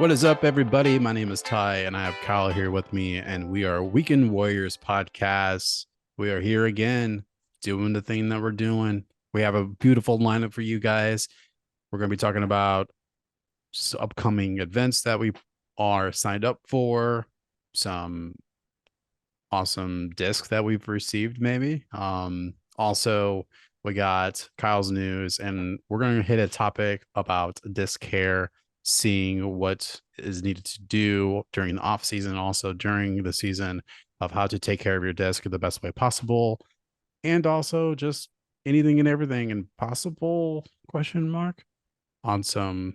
What is up, everybody? My name is Ty, and I have Kyle here with me, and we are Weekend Warriors podcast. We are here again, doing the thing that we're doing. We have a beautiful lineup for you guys. We're going to be talking about just upcoming events that we are signed up for, some awesome discs that we've received, maybe. Also, we got Kyle's news, and we're going to hit a topic about disc care, seeing what is needed to do during the off season, also during the season, of how to take care of your disc the best way possible, and also just anything and everything and possible question mark on some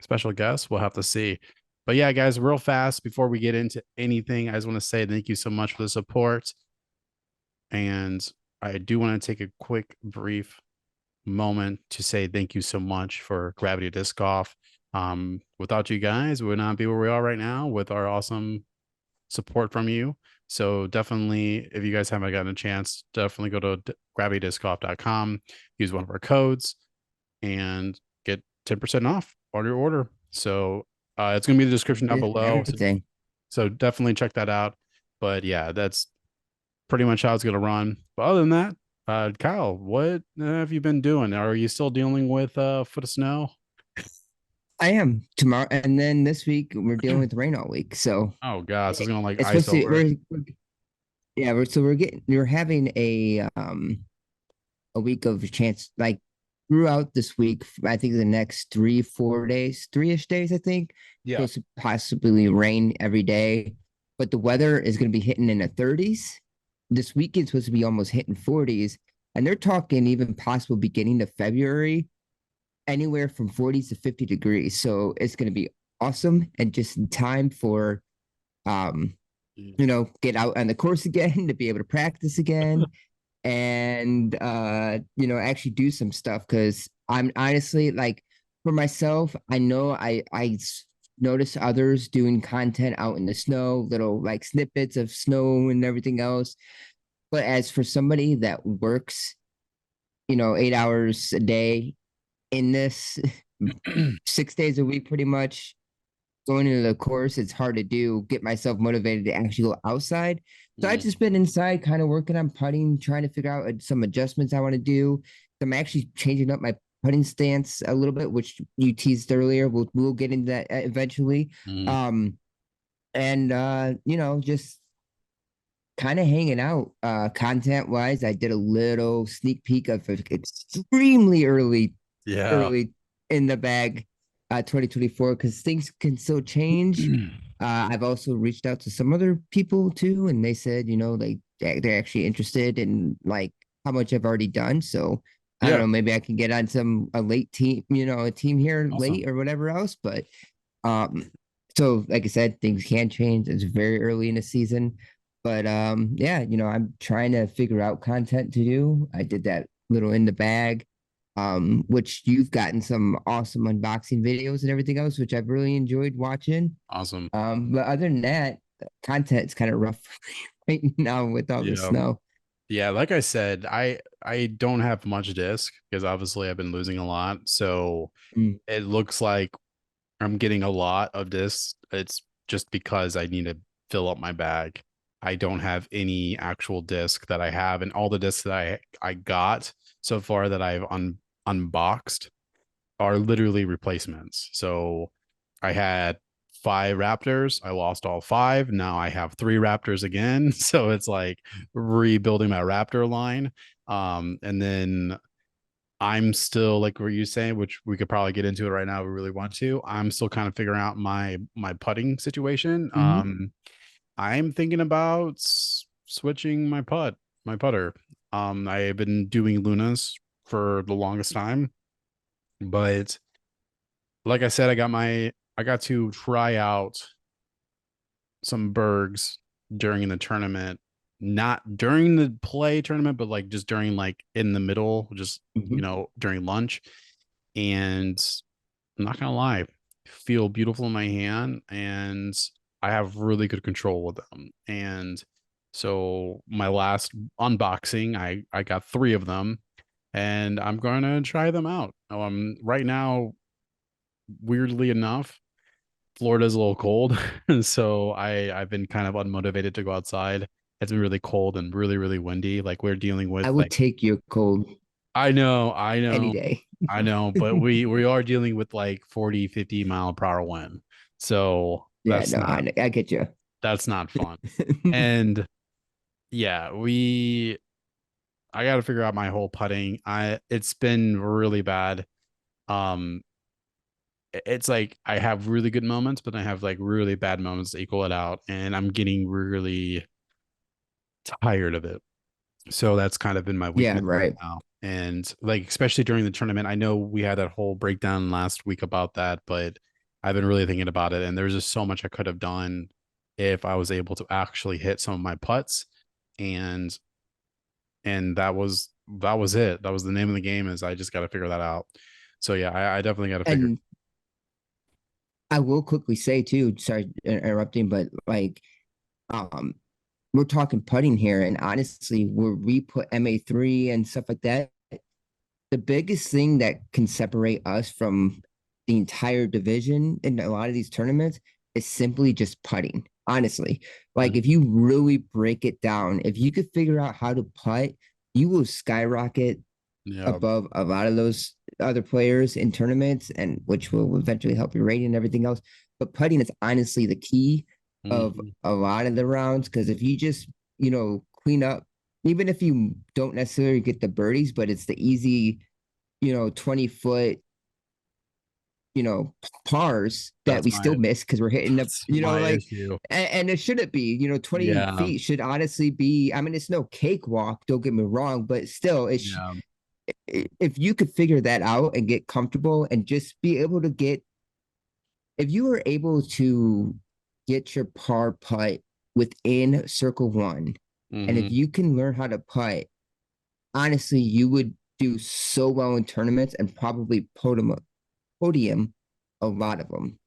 special guests. We'll have to see. But yeah, guys, real fast before we get into anything, I just want to say thank you so much for the support. And I do want to take a quick, brief moment to say thank you so much for Gravity Disc Golf. Without you guys, we would not be where we are right now with our awesome support from you. So definitely, if you guys haven't gotten a chance, definitely go to gravitydiscgolf.com, use one of our codes, and get 10% off on your order. So it's going to be in the description down below. Everything. So definitely check that out. But yeah, that's pretty much how it's going to run. But other than that, Kyle, what have you been doing? Are you still dealing with foot of snow? I am tomorrow, and then this week we're dealing with rain all week. So Oh gosh, it's gonna like it's ice supposed to. over. Yeah, we're having a week of chance like throughout this week. I think the next 3 4 days, 3ish days. I think Yeah. supposed to possibly rain every day, but the weather is going to be hitting in the 30s. This weekend's supposed to be almost hitting 40s, and they're talking even possible beginning of February anywhere from 40s to 50 degrees. So it's going to be awesome and just in time for, um, get out on the course again to be able to practice again and, actually do some stuff. Cause I'm honestly like for myself, I know I notice others doing content out in the snow, little like snippets of snow and everything else. But as for somebody that works, 8 hours a day in this 6 days a week, pretty much going into the course, it's hard to do, get myself motivated to actually go outside. So I've Mm, just been inside kind of working on putting, trying to figure out some adjustments I want to do. I'm actually changing up my putting stance a little bit, which you teased earlier. We'll get into that eventually. mm. Um, and just kind of hanging out content wise. I did a little sneak peek of extremely Yeah. early in the bag 2024 because things can still change. I've also reached out to some other people too, and they said, like they're actually interested in like how much I've already done. So I don't Yeah. know, maybe I can get on a late team, a team here Awesome. late or whatever else. But um, so like I said, things can change. It's very early in the season. But yeah, I'm trying to figure out content to do. I did that little in the bag, which you've gotten some awesome unboxing videos and everything else, which I've really enjoyed watching. Awesome. But other than that, content's kind of rough right now with all the Yeah. snow. Yeah, like I said, I don't have much disc because obviously I've been losing a lot. So Mm. it looks like I'm getting a lot of discs. It's just because I need to fill up my bag. I don't have any actual disc that I have, and all the discs that I got so far that I've unboxed are literally replacements. So I had five Raptors. I lost all five. Now I have three Raptors again. So it's like rebuilding my Raptor line. And then I'm still like what you saying, which we could probably get into it right now if we really want to. I'm still kind of figuring out my putting situation. Mm-hmm. I'm thinking about switching my putter. I've been doing Lunas for the longest time, but like I said, I got to try out some bergs during the tournament, not during the play tournament, but like just during like in the middle, just Mm-hmm. during lunch. And I'm not gonna lie, feel beautiful in my hand, and I have really good control with them. And so my last unboxing, I got three of them, and I'm gonna try them out. Right now, weirdly enough, Florida's a little cold, so I've been kind of unmotivated to go outside. It's been really cold and really really windy. Like we're dealing I with would like take your cold I know, I any know, day. I know, but we are dealing with like 40, 50 mile per hour wind. So Yeah, no, I get you. that's not fun. And yeah, we I got to figure out my whole putting. I It's been really bad. Um it's like I have really good moments, but I have like really bad moments to equal it out, and I'm getting really tired of it. So that's kind of been my Yeah, weakness right right. now. And like especially during the tournament, I know we had that whole breakdown last week about that, but I've been really thinking about it, and there's just so much I could have done if I was able to actually hit some of my putts, and that was it. That was the name of the game. Is I just got to figure that out. So yeah, I definitely got to figure. And I will quickly say too, sorry interrupting, but like um we're talking putting here, and honestly, where we put MA3 and stuff like that, the biggest thing that can separate us from the entire division in a lot of these tournaments is simply just putting. Honestly, like Mhm. if you really break it down, if you could figure out how to putt, you will skyrocket Yeah. above a lot of those other players in tournaments, and which will eventually help your rating and everything else. But putting is honestly the key of Mhm. a lot of the rounds, because if you just clean up, even if you don't necessarily get the birdies, but it's the easy 20 foot you know pars that That's we still my miss because we're hitting up that's my like, issue. and it shouldn't be 20 Yeah. feet should honestly be, I mean, it's no cakewalk, don't get me wrong, but still Yeah. if you could figure that out and get comfortable and just be able to get, if you were able to get your par putt within circle one, and if Hmm. you can learn how to putt, honestly, you would do so well in tournaments and probably podium a lot of them.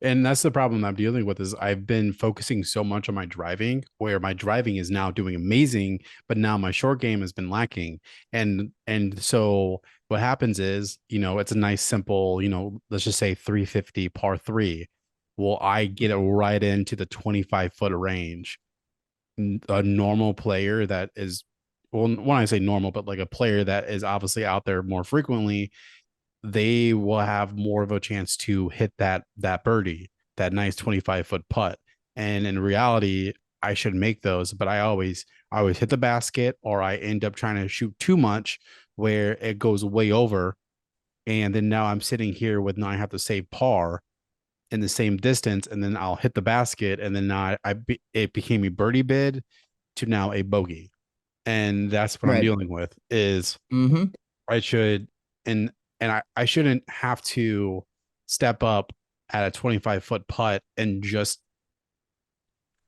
And that's the problem I'm dealing with is I've been focusing so much on my driving, where my driving is now doing amazing, but now my short game has been lacking. And so what happens is, it's a nice simple, let's just say 350 par 3. Well, I get it right into the 25-foot range. A normal player that is, well, when I say normal, but like a player that is obviously out there more frequently, they will have more of a chance to hit that birdie, that nice 25-foot putt. And in reality, I should make those, but I always hit the basket, or I end up trying to shoot too much where it goes way over. And then now I'm sitting here with, now I have to save par in the same distance, and then I'll hit the basket, and then now it became a birdie bid to now a bogey. And that's what I'm Right. dealing with is Mm-hmm. I should, and I shouldn't have to step up at a 25-foot putt and just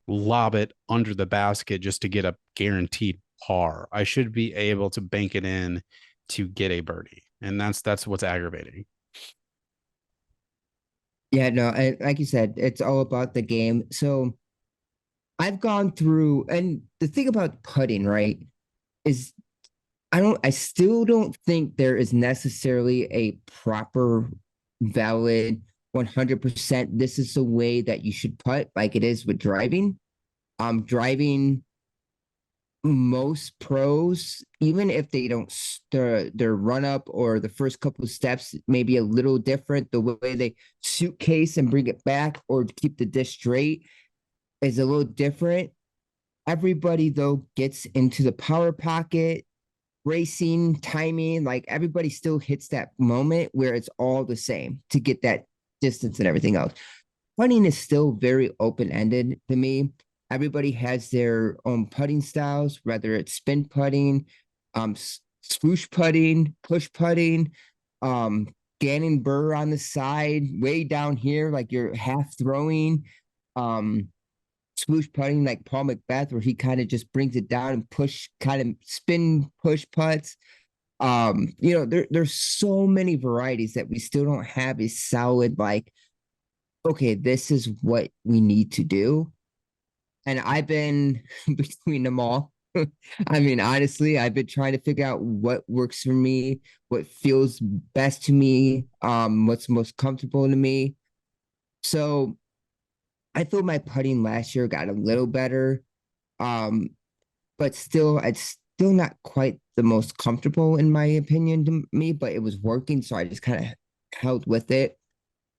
lob it under the basket just to get a guaranteed par. I should be able to bank it in to get a birdie. And that's what's aggravating. Yeah, no, like you said, it's all about the game. So I've gone through, and the thing about putting, right, is I still don't think there is necessarily a proper, valid, 100%. This is the way that you should putt, like it is with driving. Driving, most pros, even if they don't, their run up or the first couple of steps may be a little different, the way they suitcase and bring it back or keep the disc straight is a little different. Everybody though gets into the power pocket, racing, timing, like everybody still hits that moment where it's all the same to get that distance and everything else. Putting is still very open ended to me. Everybody has their own putting styles, whether it's spin putting, swoosh putting, push putting, um, Gannon Burr on the side, way down here, like you're half throwing, um, swoosh putting like Paul McBeth, where he kind of just brings it down and push, kind of spin push putts. There's so many varieties that we still don't have a solid, like, okay, this is what we need to do. And I've been between them all. I mean, honestly, I've been trying to figure out what works for me, what feels best to me, what's most comfortable to me. So I feel my putting last year got a little better. Um, but still, it's still not quite the most comfortable in my opinion to me, but it was working, so I just kind of held with it.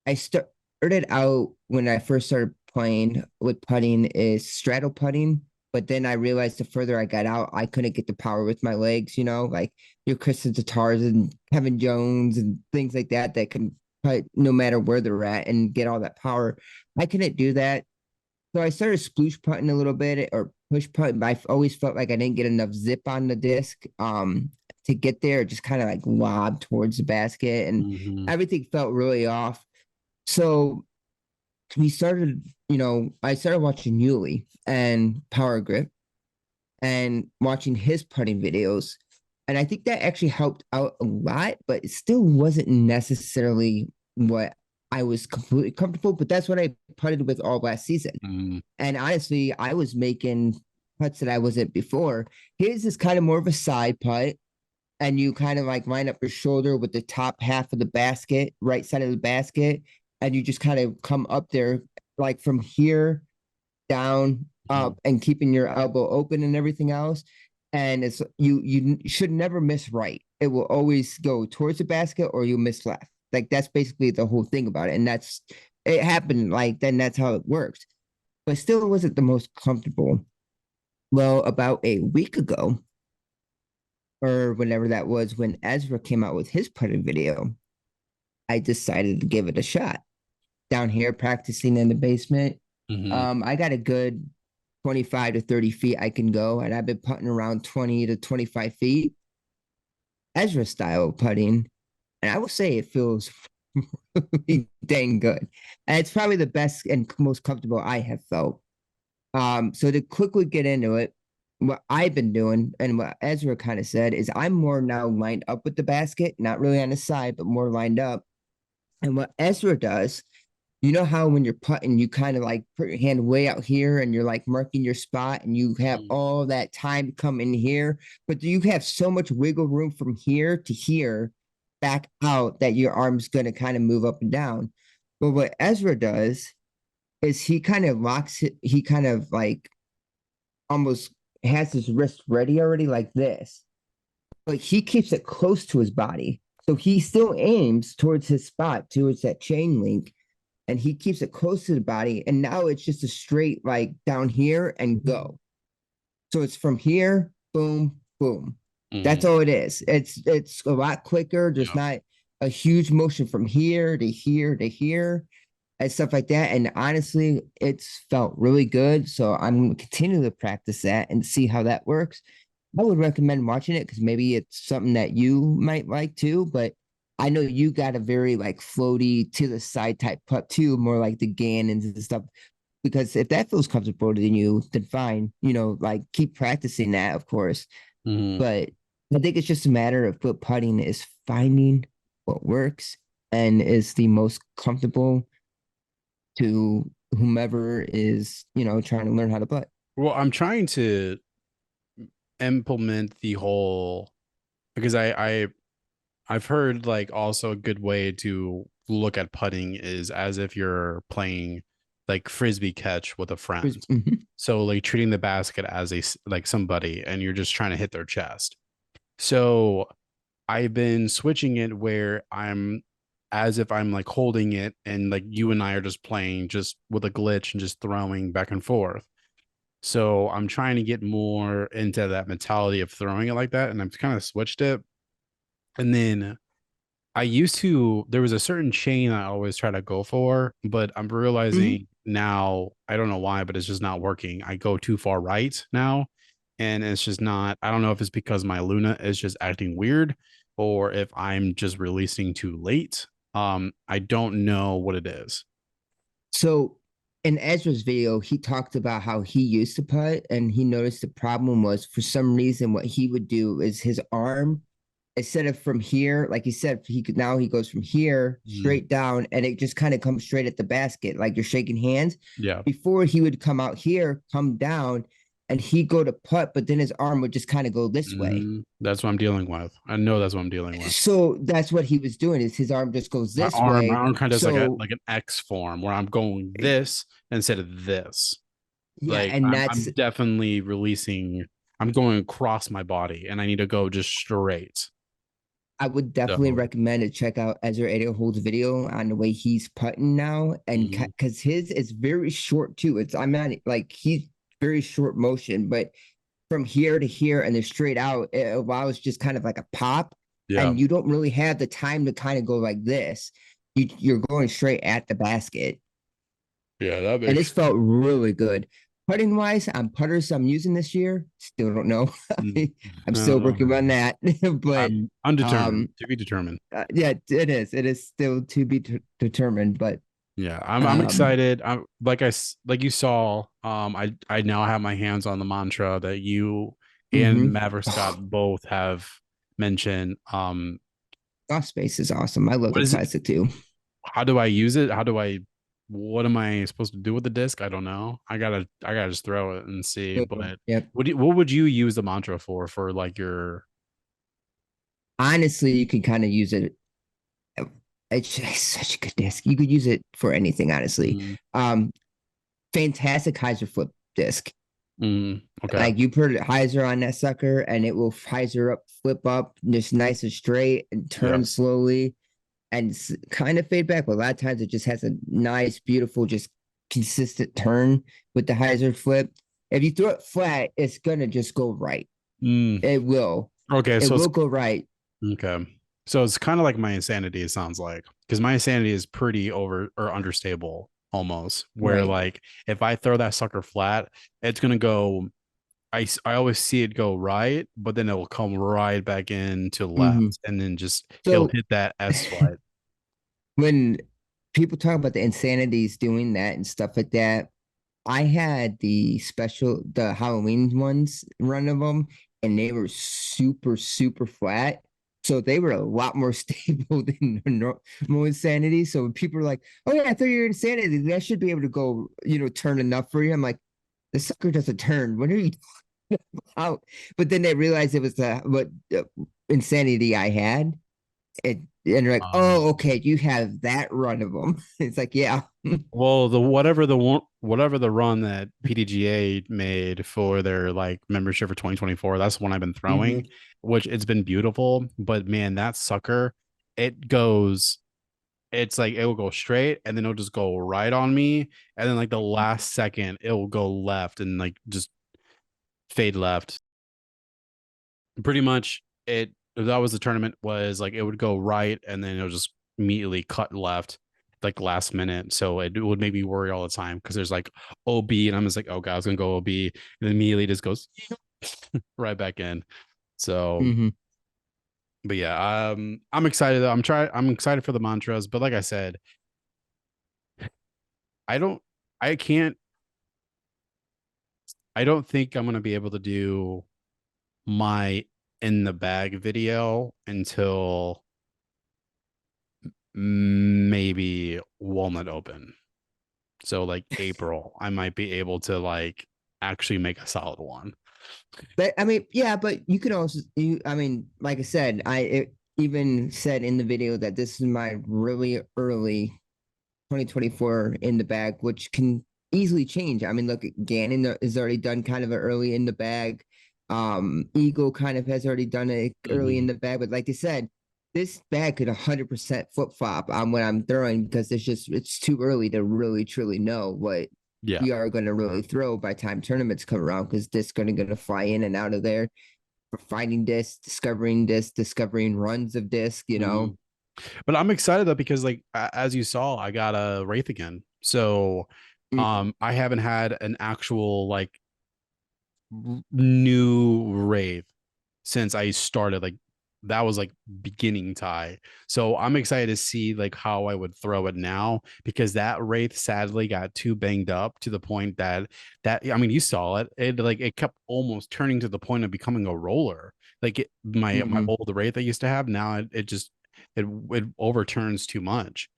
I started out when I first started playing with putting is straddle putting, but then I realized the further I got out, I couldn't get the power with my legs, like your Kristen Tatars and Kevin Jones and things like that that can putt no matter where they're at and get all that power. I couldn't do that. So I started sploosh putting a little bit or push putting, but I always felt like I didn't get enough zip on the disc to get there. It just kind of like lobbed towards the basket and Hmm. everything felt really off. So we started, I started watching Yuli and Power Grip and watching his putting videos. And I think that actually helped out a lot, but it still wasn't necessarily what I was completely comfortable. But that's what I putted with all last season. Hmm. And honestly, I was making putts that I wasn't before. His is kind of more of a side putt, and you kind of like line up your shoulder with the top half of the basket, right side of the basket, and you just kind of come up there like from here down Hmm. up and keeping your elbow open and everything else. And it's you should never miss right. It will always go towards the basket or you miss left. Like that's basically the whole thing about it. And that's it happened like then that's how it works. But still it wasn't the most comfortable. Well, about a week ago, or whenever that was when Ezra came out with his putting video, I decided to give it a shot. Down here practicing in the basement. Hmm. I got a good 25 to 30 feet I can go, and I've been putting around 20 to 25 feet, Ezra style putting, and I will say it feels really dang good. And it's probably the best and most comfortable I have felt. So to quickly get into it, what I've been doing and what Ezra kind of said is I'm more now lined up with the basket, not really on the side, but more lined up. And what Ezra does, you know how when you're putting, you kind of like put your hand way out here and you're like marking your spot and you have all that time to come in here, but you have so much wiggle room from here to here back out that your arm's going to kind of move up and down. But what Ezra does is he kind of locks it, he kind of like almost has his wrist ready already like this, but he keeps it close to his body. So he still aims towards his spot, towards that chain link, and he keeps it close to the body. And now it's just a straight like down here and go. So it's from here, boom, boom. Hmm. That's all it is. It's a lot quicker. There's Yeah. not a huge motion from here to here to here and stuff like that. And honestly, it's felt really good. So I'm going to continue to practice that and see how that works. I would recommend watching it because maybe it's something that you might like too. But I know you got a very like floaty to the side type putt too, more like the Gannons and stuff. Because if that feels comfortable to you, then fine. Like keep practicing that, of course. Hmm. But I think it's just a matter of what putting is finding what works and is the most comfortable to whomever is, trying to learn how to putt. Well, I'm trying to implement the whole because I've heard like also a good way to look at putting is as if you're playing like frisbee catch with a friend. Mhm. So like treating the basket as like somebody and you're just trying to hit their chest. So I've been switching it where I'm as if I'm like holding it and like you and I are just playing just with a glitch and just throwing back and forth. So I'm trying to get more into that mentality of throwing it like that. And I've kind of switched it. And then I used to, there was a certain chain I always try to go for, but I'm Mhm. realizing now, I don't know why, but it's just not working. I go too far right now. And it's just not, I don't know if it's because my Luna is just acting weird or if I'm just releasing too late. I don't know what it is. So in Ezra's video, he talked about how he used to putt and he noticed the problem was for some reason what he would do is his arm instead of from here, like he said, he goes from here Mm. straight down and it just kind of comes straight at the basket, like you're shaking hands. Yeah. Before he would come out here, come down, and he go to putt, but then his arm would just kind of go this way. That's what I'm dealing with. I know that's what I'm dealing with. So that's what he was doing is his arm just goes My this arm, my way. arm kind of does So like an X form where I'm going this instead of this. yeah, Like and I'm that's definitely releasing. I'm going across my body, and I need to go just straight. I would definitely So, recommend to check out Ezra 808's video on the way he's putting now, and mhm. because his is very short too. It's I'm not like he's very short motion, but from here to here and then straight out, it allows just kind of like a pop, Yeah, and you don't really have the time to kind of go like this. You're going straight at the basket, yeah, that and makes. this felt really good. Putting wise, on putters I'm using this year, still don't know. Mm, I'm still working on um, that, but I'm undetermined um, to be determined. yeah, it is. It is still to be determined, but Yeah, I'm um, excited. I'm like you saw. I now have my hands on the mantra that you and mm-hmm. Maverick Scott both have mentioned. Off space is awesome. I love What the is it? classic too. How do I use it? How do I? What am I supposed to do with the disc? I don't know. I gotta just throw it and see. But Yep. what would you use the mantra for like your? Honestly, you can kind of use it. It's just such a good disc. You could use it for anything, honestly. Mm, Um, fantastic hyzer flip disc. okay. Like you put hyzer on that sucker, and it will hyzer up, flip up, just nice and straight, and Yeah. turn slowly, and kind of fade back. But a lot of times, it just has a nice, beautiful, just consistent turn with the hyzer flip. If you throw it flat, it's gonna just go right. Mm, It will. okay. It So it's will go right. okay. So it's kind of like my insanity, it sounds like, because my insanity is pretty over or understable almost, where Right. like if I throw that sucker flat, it's gonna go. I always see it go right, but then it will come right back in to Mm-hmm. left, and then just it'll So hit that S flat. when people talk about the insanities doing that and stuff like that, I had the Halloween ones run of them, and they were super, super flat. So they were a lot more stable than normal insanity. So when people are like, "Oh yeah, I thought you were insanity. That should be able to go, turn enough for you." I'm like, "The sucker doesn't turn. What are you out?" But then they realized it was what insanity I had, and they're like, "Oh, Um, okay, you have that run of them." It's like, yeah. well, whatever the run that PDGA made for their like membership for 2024, that's the one I've been throwing, Mm-hmm. which it's been beautiful. But man, that sucker, it goes it's like it will go straight and then it'll just go right on me. And then like the last second, it will go left and like just fade left. Pretty much that was the tournament was like it would go right and then it would just immediately cut left like last minute. So it would make me worry all the time because there's like OB and I'm just like, oh god, I was gonna go OB and then immediately just goes right back in. So Mm-hmm. but yeah, I'm excited though. I'm excited for the mantras, but like I said, I don't I can't I don't think I'm gonna be able to do my in the bag video until maybe Walnut Open. So like April, I might be able to like actually make a solid one. But I mean, yeah, but you could also I mean, like I said, even said in the video that this is my really early 2024 in the bag, which can easily change. I mean, look, Gannon is already done kind of an early in the bag. Eagle kind of has already done it early in Mhm. the bag, but like they said, this bag could 100% flip flop on what I'm throwing because it's too early to really truly know what Yeah. we are going to really throw by time tournaments come around because this going to fly in and out of there for finding disc, discovering disc, discovering runs of disc, Mhm. But I'm excited though because like as you saw, I got a Wraith again. So Mm-hmm. I haven't had an actual like new Wraith since I started. Like that was like beginning tie. So I'm excited to see like how I would throw it now because that Wraith sadly got too banged up to the point that I mean you saw it. It like it kept almost turning to the point of becoming a roller. Like my Mm-hmm. old Wraith I used to have now it just it overturns too much.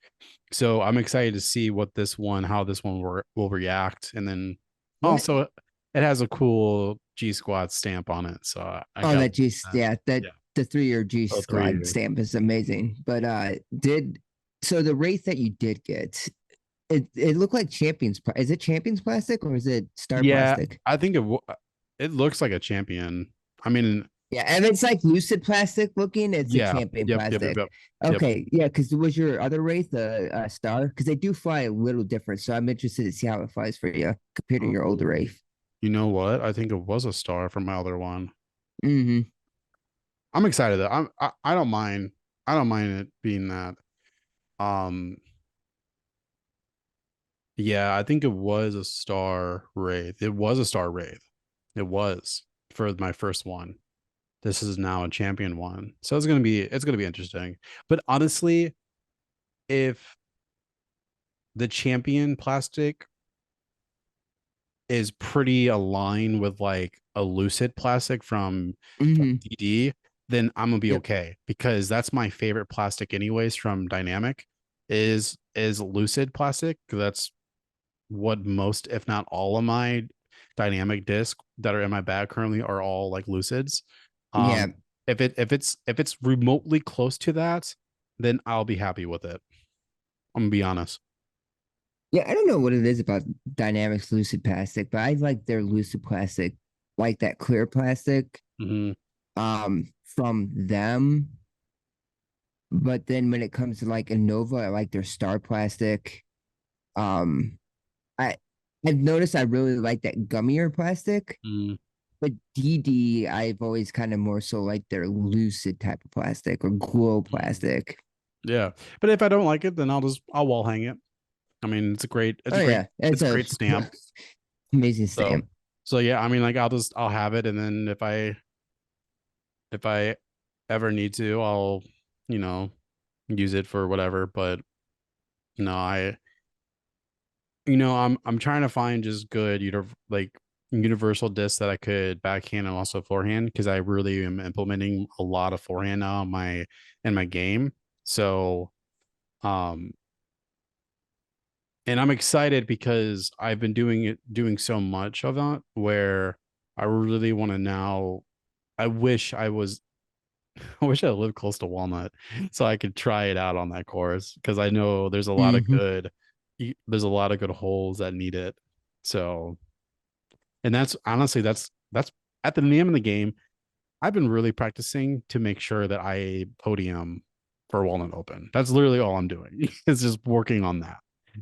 So I'm excited to see what this one how this one will react and then What also it has a cool G Squad stamp on it. So I Oh, got that G, that. yeah, that Yeah. the 3-year G Oh, three Squad years. stamp is amazing. But did so the Wraith that you did get, it looked like Champions. Is it Champions plastic or is it Star Yeah, plastic? I think it looks like a champion. I mean, Yeah, if it's like lucid plastic looking, it's a yeah. champion Yep, yep, yep, plastic. yep. Yep. Okay, yeah, because was your other Wraith a star? Because they do fly a little different, so I'm interested to see how it flies for you compared to your older Oh, Wraith. you know what? I think it was a star from my other one. Hmm. I'm excited though. I don't mind. I don't mind it being that. Um, yeah, I think it was a star wraith. It was a star wraith. It was for my first one. This is now a champion one. So it's gonna be interesting. But honestly, if the champion plastic is pretty aligned with like a lucid plastic from Hmm. DD, then I'm gonna be Yep. okay because that's my favorite plastic anyways from Dynamic is lucid plastic because that's what most, if not all, of my dynamic discs that are in my bag currently are all like lucids. Yeah. If it's remotely close to that, then I'll be happy with it. I'm gonna be honest. Yeah, I don't know what it is about Dynamics Lucid Plastic, but I like their Lucid Plastic, like that clear plastic Hmm. from them. But then when it comes to like Innova, I like their Star Plastic. Um, I I've noticed I really like that gummier plastic, Mm, but DD I've always kind of more so like their Lucid type of plastic or glow mm. plastic. Yeah, but if I don't like it, then I'll wall hang it. I mean, Oh yeah, it's it's a a great stamp. amazing So stamp. so yeah, I mean, like I'll have it, and then if I ever need to, I'll you know use it for whatever. But no, I'm trying to find just good like universal discs that I could backhand and also forehand because I really am implementing a lot of forehand now in my game. So um and I'm excited because I've been doing so much of that where I really want to now I wish I was I wish I lived close to Walnut so I could try it out on that course because I know Hmm. there's a lot of good holes that need it. So, and that's honestly that's at the name of the game. I've been really practicing to make sure that I podium for Walnut Open. That's literally all I'm doing. It's just working on that.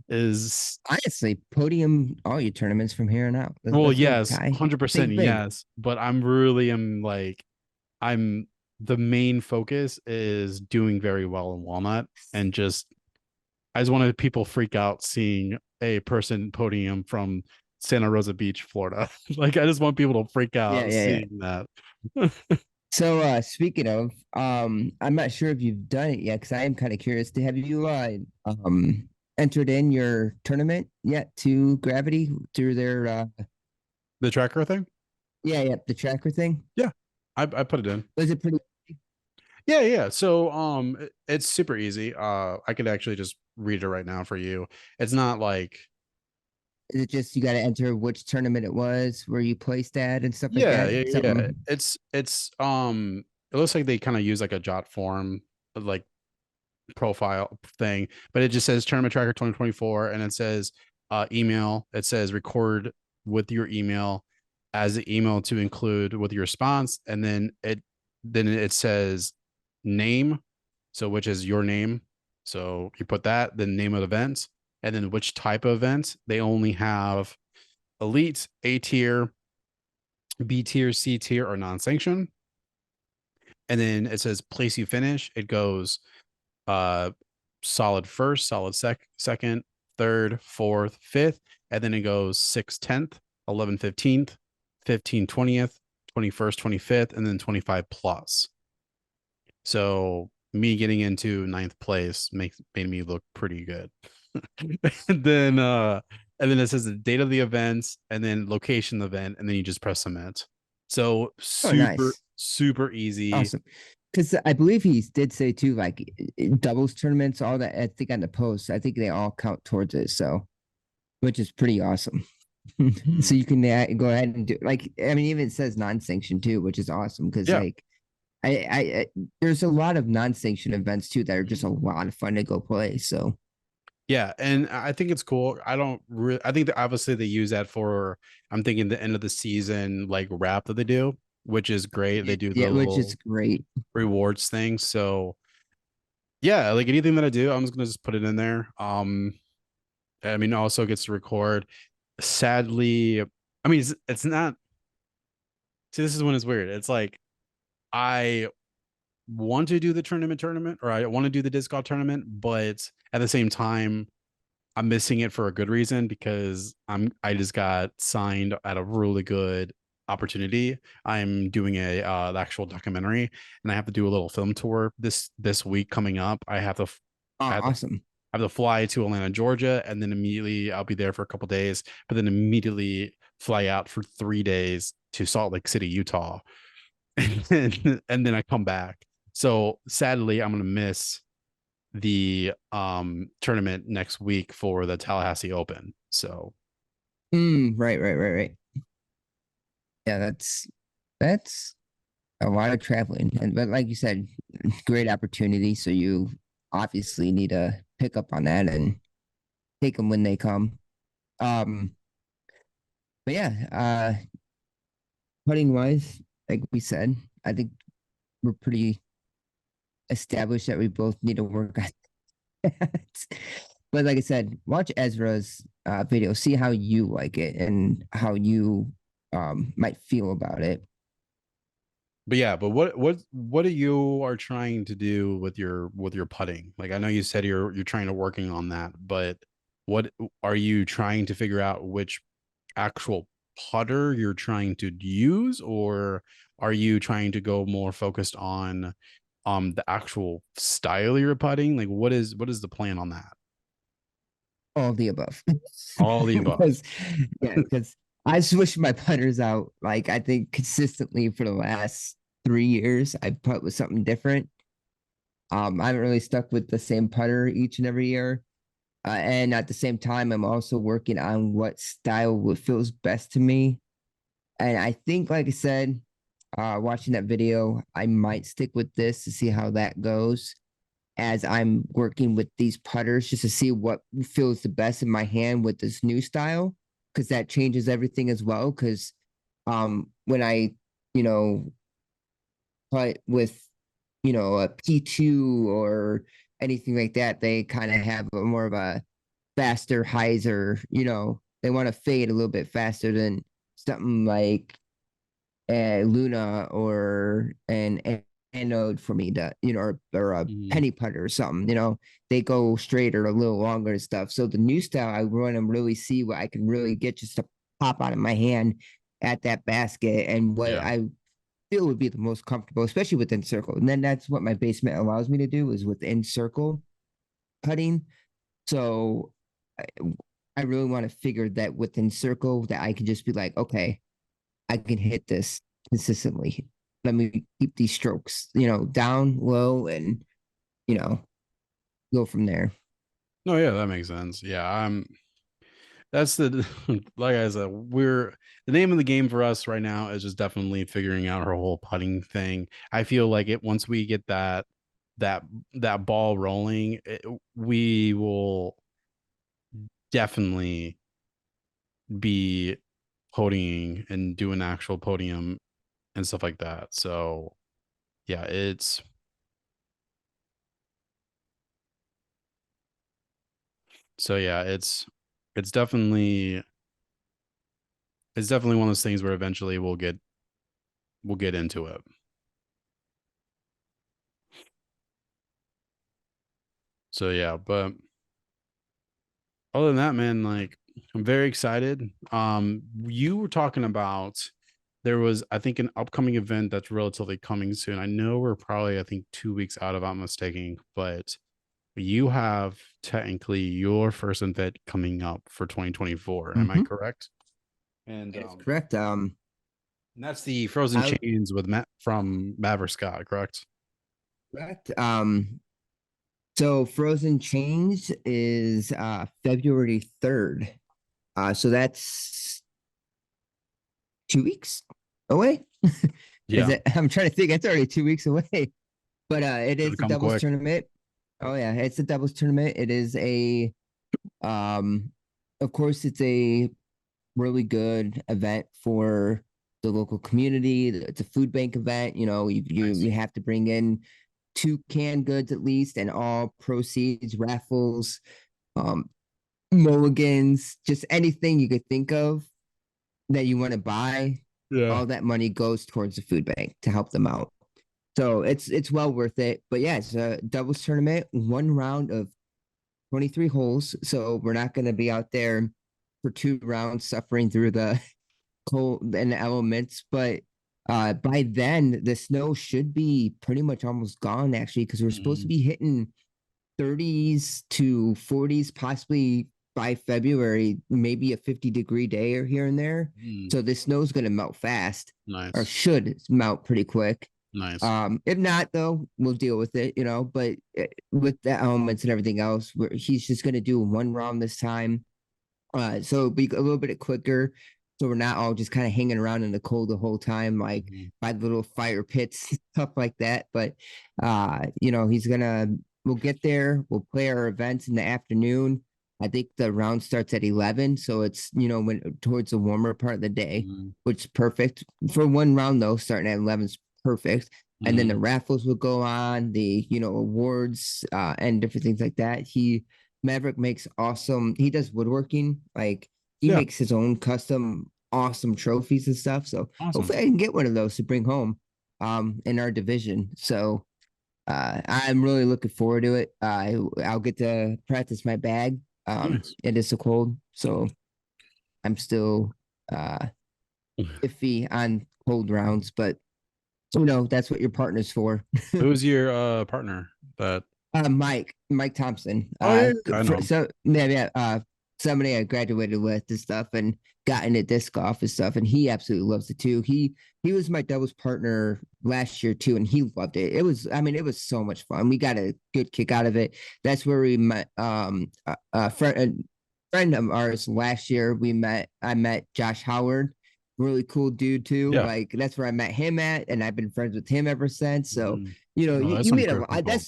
Is Honestly, podium all your tournaments from here on out. well, Let's go, yes, Ty. 100% Think big. yes, but I'm really am like I'm the main focus is doing very well in Walnut and just I just wanted people freak out seeing a person podium from Santa Rosa Beach, Florida. Like I just want people to freak Yeah, out yeah, yeah. seeing that. So speaking of, I'm not sure if you've done it yet because I am kind of curious. Have you entered in your tournament yet to Gravity through their The tracker thing? yeah, yeah, the tracker thing? Yeah. I put it in. Was it pretty? Yeah, yeah. So it's super easy. I could actually just read it right now for you. It's not like Is it just you got to enter which tournament it was, where you placed at, and stuff like yeah, that? yeah, yeah. Something. It's it looks like they kind of use like a jot form like profile thing, but it just says tournament tracker 2024 and it says email. It says record with your email as the email to include with your response, and then it says name, so which is your name. So you put that, then name of the event, and then which type of event. They only have elite, A tier, B tier, C tier, or non-sanction. And then it says place you finish. It goes uh solid first, solid second, third, fourth, fifth, and then it goes 6th, 10th, 11th, 15th, 15th, 20th, 21st, 25th, and then 25 plus. So me getting into ninth place made me look pretty good. and then and then it says the date of the events and then location of the event, and then you just press submit. So Oh, super, nice, super easy. awesome. Because I believe he did say too, like doubles tournaments, all that. I think on the post, I think they all count towards it. So, which is pretty awesome. So Mm. you can go ahead and do like I mean even it says non-sanctioned too, which is awesome because Yeah. like I there's a lot of non-sanctioned events too that are just a lot of fun to go play. So Yeah, and I think it's cool. I don't really. I think that obviously they use that for. I'm thinking the end of the season like wrap that they do, which is great. They do the yeah, which is little great. rewards thing. So yeah, like anything that I do, I'm just gonna just put it in there. I mean, also gets to record. Sadly, I mean, it's not. See, this is when it's weird. It's like I want to do the tournament, or I want to do the disc golf tournament, but at the same time, I'm missing it for a good reason because I just got signed at a really good opportunity. I'm doing a the actual documentary, and I have to do a little film tour this week coming up. I have to Awesome. I have to fly to Atlanta, Georgia, and then immediately I'll be there for a couple days, but then immediately fly out for 3 days to Salt Lake City, Utah, and then I come back. So sadly, I'm gonna miss the tournament next week for the Tallahassee Open. So Right. Yeah, that's a lot of traveling. And but like you said, great opportunity. So you obviously need to pick up on that and take them when they come. Um, but yeah, putting wise, like we said, I think we're pretty established that we both need to work on that. But like I said, watch Ezra's video, see how you like it and how you might feel about it. but yeah, but what are you are trying to do with your putting? Like I know you said you're trying to working on that, but what are you trying to figure out which actual putter you're trying to use, or are you trying to go more focused on the actual style you're putting? Like what is the plan on that? All of the above. All the above. Because yeah, because I switched my putters out like I think consistently for the last 3 years. I putt with something different. I haven't really stuck with the same putter each and every year. And at the same time, I'm also working on what style would feels best to me. And I think, like I said, watching that video, I might stick with this to see how that goes as I'm working with these putters just to see what feels the best in my hand with this new style because that changes everything as well. Because when I, you know, putt with, a P2 or anything like that, they kind of have a more of a faster hyzer, they want to fade a little bit faster than something like a Luna or an anode for me to, or a Mhm. penny putter or something, they go straighter a little longer and stuff. So the new style, I want to really see what I can really get just to pop out of my hand at that basket and what Yeah. I feel would be the most comfortable, especially within circle. And then that's what my basement allows me to do is within circle putting. So I, I really want to figure that within circle that I can just be like, okay, I can hit this consistently. Let me keep these strokes, down low and, you know, go from there. No, yeah, that makes sense. Yeah, that's the like I said, we're the name of the game for us right now is just definitely figuring out our whole putting thing. I feel like it once we get that that ball rolling, we will definitely be podiuming and do an actual podium and stuff like that. So yeah, yeah, it's definitely it's definitely one of those things where eventually we'll get into it. So yeah, but other than that, man, like I'm very excited. You were talking about there was, I think, an upcoming event that's relatively coming soon. I know we're probably, I think, 2 weeks out of I'm mistaken, but you have technically your first event coming up for 2024. Am I Mm-hmm. correct? And That is correct. and that's the Frozen I Chains with Matt from Maverick Scott, correct? correct. So Frozen Change is February 3rd. So that's 2 weeks away. Is Yeah, it? I'm trying to think. It's already 2 weeks away. But it gonna is the come doubles quick. tournament. Oh yeah, it's the doubles tournament. It is a um of course it's a really good event for the local community. It's a food bank event. You know, Nice. you have to bring in two canned goods at least, and all proceeds, raffles, um, mulligans, just anything you could think of that you want to buy. Yeah. All that money goes towards the food bank to help them out. So it's well worth it. But yeah, it's a doubles tournament, one round of 23 holes. So we're not going to be out there for 2 rounds suffering through the cold and the elements. But by then, the snow should be pretty much almost gone, actually, because we're supposed to Mhm. be hitting 30s to 40s, possibly by February, maybe a 50-degree day or here and there. Mm. So the snow's going to melt fast or Nice. should melt pretty quick. Nice. If not, though, we'll deal with it, you know. But with the elements and everything else, he's just going to do one round this time. So it'll be a little bit quicker. So we're not all just kind of hanging around in the cold the whole time, like Mhm. by the little fire pits, stuff like that. But we'll get there, we'll play our events in the afternoon. I think the round starts at 11. So it's, when towards the warmer part of the day, Mhm. which is perfect. For one round though, starting at 11 is perfect. And then the Mhm. raffles will go on, the awards, and different things like that. Maverick makes awesome. He does woodworking. Like he Yeah. makes his own custom awesome trophies and stuff. So Awesome. hopefully I can get one of those to bring home in our division. So I'm really looking forward to it. I'll get to practice my bag. Nice. It is so cold, so I'm still uh iffy on cold rounds, but that's what your partner's for. Who's your partner? That Mike Thompson. Oh yeah, yeah, I know him. So yeah, yeah. Somebody I graduated with and stuff, and got into disc golf and stuff, and he absolutely loves it too. He was my doubles partner last year too, and he loved it. It was so much fun. We got a good kick out of it. That's where we met. A friend of ours last year. I met Josh Howard, really cool dude too. Yeah. Like that's where I met him at, and I've been friends with him ever since. So Mhm. Oh, that's you some meet a great lot. people.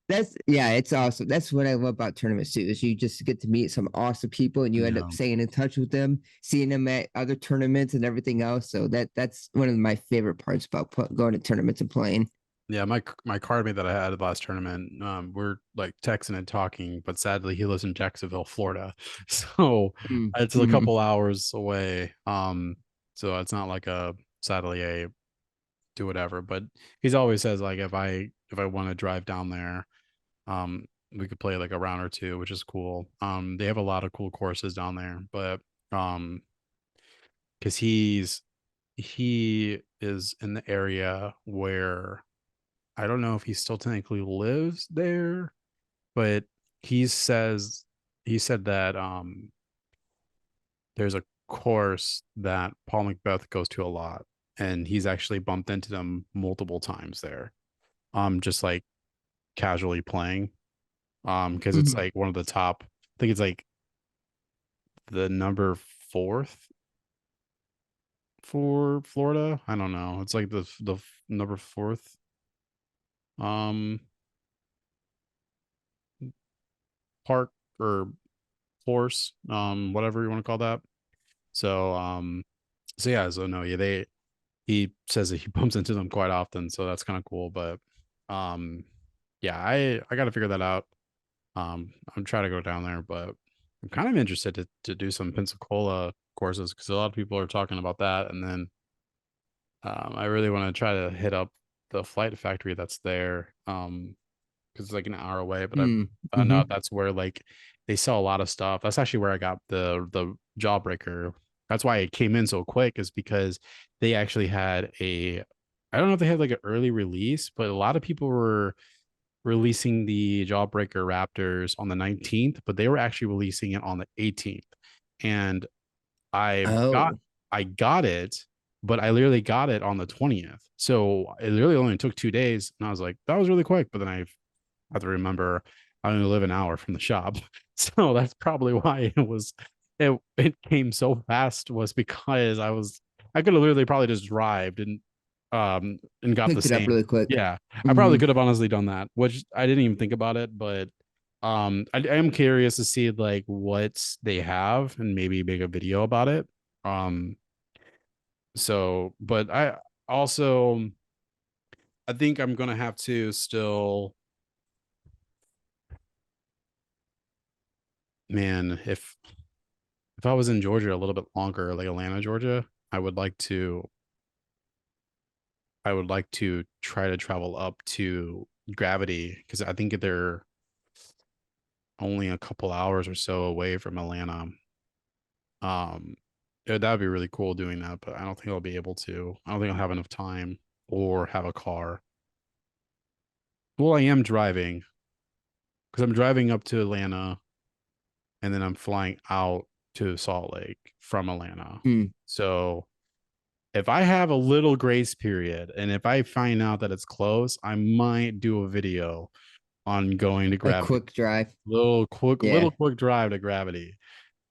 That's yeah, it's awesome. That's what I love about tournaments too, is you just get to meet some awesome people and you end up Yeah. staying in touch with them, seeing them at other tournaments and everything else. So that's one of my favorite parts about going to tournaments and playing. Yeah, my card mate that I had at the last tournament, we're like texting and talking, but sadly he lives in Jacksonville, Florida. So it's a Mm-hmm. couple hours away. So it's not like a sadly a do whatever, but he's always says like if I want to drive down there, we could play like a round or two, which is cool. They have a lot of cool courses down there, but um because he is in the area where I don't know if he still technically lives there, but he says he said that there's a course that Paul Macbeth goes to a lot, and he's actually bumped into them multiple times there. Just like casually playing. Because it's Mm-hmm. like one of the top, I think it's like the number fourth for Florida. I don't know. It's like the number fourth um park or course, whatever you want to call that. So so yeah, so no, yeah, he says that he bumps into them quite often, so that's kind of cool. But um yeah, I gotta figure that out. I'm trying to go down there, but I'm kind of interested to do some Pensacola courses because a lot of people are talking about that. And then I really want to try to hit up the flight factory that's there. Because it's like an hour away, but I found Mm-hmm. out that's where like they sell a lot of stuff. That's actually where I got the jawbreaker. That's why it came in so quick, is because they actually had a I don't know if they had like an early release, but a lot of people were releasing the Jawbreaker Raptors on the 19th, but they were actually releasing it on the 18th. And I got Oh. I got it, but I literally got it on the 20th. So it literally only took 2 days. And I was like, that was really quick. But then I have to remember I only live an hour from the shop. So that's probably why it was it came so fast was because I could have literally probably just drived and got the Picked it up same. really quick. Yeah, I probably Hmm. could have honestly done that, which I didn't even think about it, but I am curious to see like what they have and maybe make a video about it. Um, so but also I think I'm gonna have to still, man, if I was in Georgia a little bit longer, like Atlanta, Georgia, I would like to try to travel up to Gravity because I think they're only a couple hours or so away from Atlanta. Um, that would be really cool doing that, but I don't think I'll be able to. I don't think I'll have enough time or have a car. Well, I am driving because I'm driving up to Atlanta and then I'm flying out to Salt Lake from Atlanta. Mm. So if I have a little grace period and if I find out that it's close, I might do a video on going to A Gravity. quick drive. Little Yeah. quick drive to Gravity.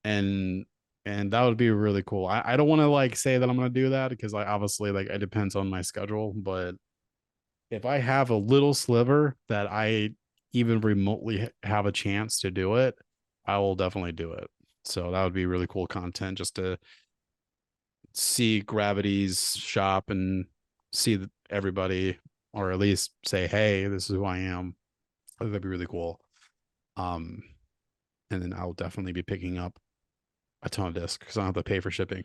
And that would be really cool. I don't want to like say that I'm gonna do that because like obviously like it depends on my schedule, but if I have a little sliver that I even remotely have a chance to do it, I will definitely do it. So that would be really cool content just to see Gravity's shop and see everybody, or at least say, "Hey, this is who I am." That'd be really cool. Um, and then I'll definitely be picking up a ton of discs because I don't have to pay for shipping.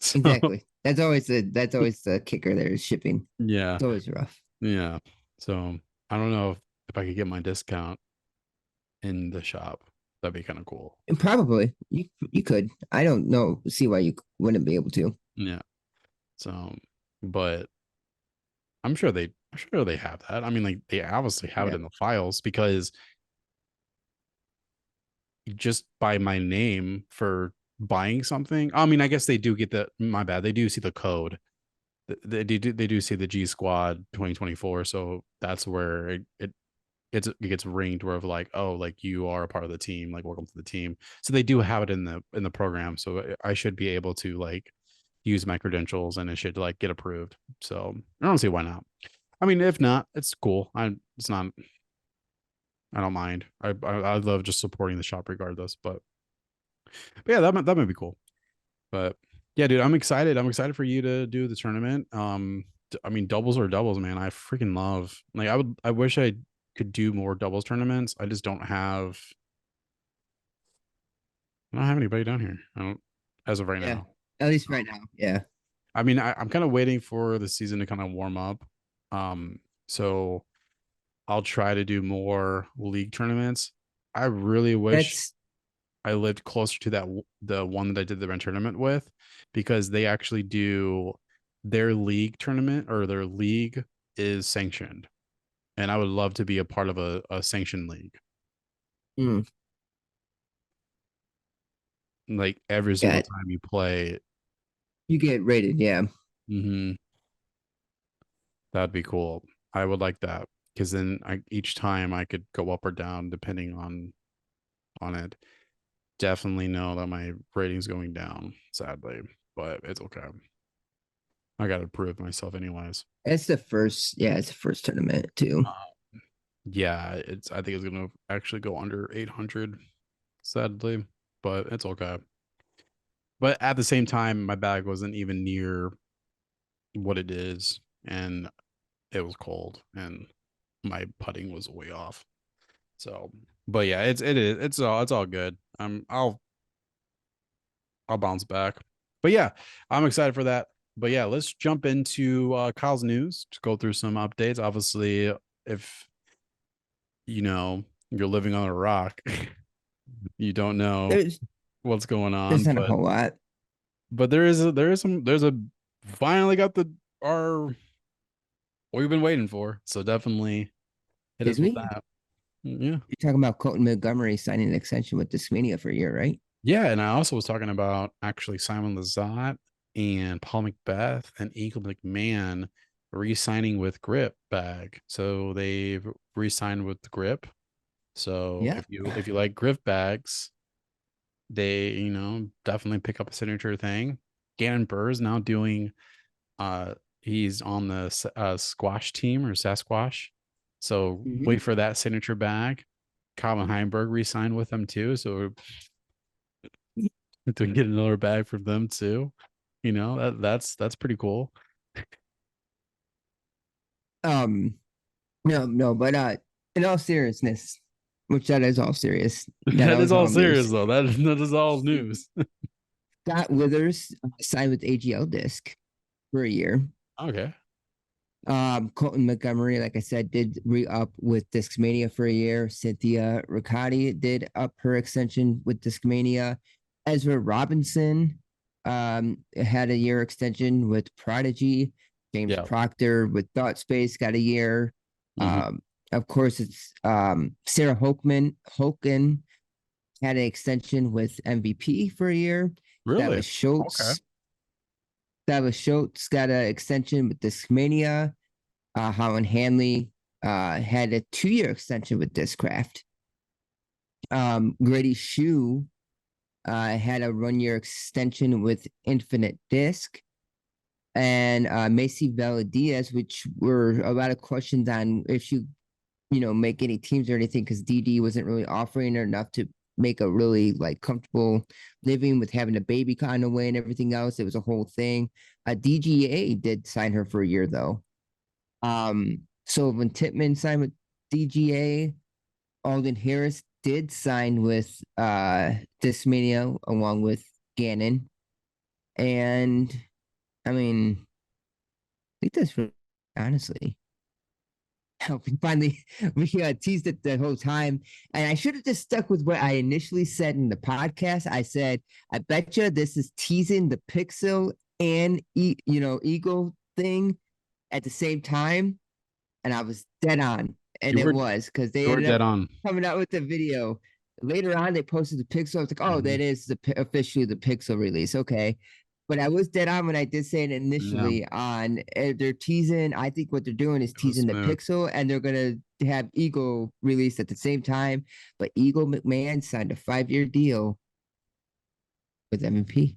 So Exactly. That's always the kicker there is shipping. yeah, It's always rough. yeah. So I don't know if I could get my discount in the shop. That'd be kind of cool. And probably you could. I don't know. See why you wouldn't be able to. Yeah. So, but I'm sure they have that. I mean, like they obviously have it Yeah. in the files because just by my name for buying something. I mean, I guess they do get the, my bad. They do see the code. They do see the G Squad 2024. So that's where it gets ringed where of like, oh, like you are a part of the team, like welcome to the team. So they do have it in the program. So I should be able to like use my credentials and it should like get approved. So I don't see why not. I mean, if not, it's cool. It's not, I don't mind. I love just supporting the shop regardless. But yeah, that might be cool. But yeah, dude, I'm excited. I'm excited for you to do the tournament. I mean, doubles are doubles, man. I freaking love. Like, I wish I could do more doubles tournaments. I just I don't have anybody down here. I don't, as of right Yeah. now. At least right now. Yeah. I mean, I'm kind of waiting for the season to kind of warm up. So I'll try to do more league tournaments. I really wish That's I lived closer to the one that I did the rent tournament with, because they actually do their league tournament, or their league is sanctioned, and I would love to be a part of a sanctioned league. mm, Like every single yeah. time you play, You get rated. Yeah. mm-hmm, that'd be cool. I would like that because then each time I could go up or down depending on it. Definitely know that my rating's going down, sadly, but it's okay. I got to prove myself anyways. It's the first. Yeah, it's the first tournament too. Yeah, I think it's gonna actually go under 800, sadly, but it's okay. But at the same time, my bag wasn't even near what it is, and it was cold, and my putting was way off. So, but yeah, it's all good. I'll bounce back. But yeah, I'm excited for that. But yeah, let's jump into Kyle's news to go through some updates. Obviously, if you're living on a rock, you don't know There's what's going there's on, not a but whole lot. there's a finally got the our what we've been waiting for. So definitely hit Did us with we? that. Yeah. You're talking about Colton Montgomery signing an extension with Discmania for a year, right? Yeah, and I also was talking about actually Simon Lizotte and Paul Macbeth and Eagle McMahon re-signing with Grip Bag. So they've re-signed with Grip. So Yeah. if you like grip bags, they, definitely pick up a signature thing. Gannon Burr is now doing he's on the squash team or Sasquatch. So Mhm. wait for that signature bag. Calvin Heinberg re-signed with them too. So to get another bag from them too. That's pretty cool. Um, no, but in all seriousness, which that is all serious, that That is was all all serious news. though. That is all news. Scott Withers signed with AGL Disc for a year. Okay. Colton Montgomery, like I said, did re-up with Discmania for a year. Cynthia Riccati did up her extension with Discmania. Ezra Robinson had a year extension with Prodigy. James Yeah. Proctor with Thought Space got a year. Hmm. Um, of course, it's Sarah Hoken had an extension with MVP for a year. That Really? was Okay. Schultz. That was Schultz got an extension with Discmania. Holland Hanley had a 2 year extension with Discraft. Grady Shue had a 1 year extension with Infinite Disc. And Macy Diaz, which were a lot of questions on if she, make any teams or anything, because DD wasn't really offering her enough to make a really like comfortable living with having a baby kind of way and everything else. It was a whole thing. DGA did sign her for a year though. Sullivan Titman signed with DGA. Alden Harris did sign with Discmania along with Gannon. And I mean, I think that's really, honestly. We finally we teased it the whole time, and I should have just stuck with what I initially said in the podcast. I said, "I bet you this is teasing the Pixel and Eagle thing at the same time," and I was dead on, and You it were was because they you were ended up dead on. coming out with the video. Later on, they posted the Pixel. I was like, "Oh, Hmm. that is officially the Pixel release." Okay, but I was dead on when I did say it Yeah. initially. On they're teasing. I think what they're doing is It was teasing the smooth. Pixel, and they're gonna have Eagle released at the same time. But Eagle McMahon signed a 5 year deal with MVP.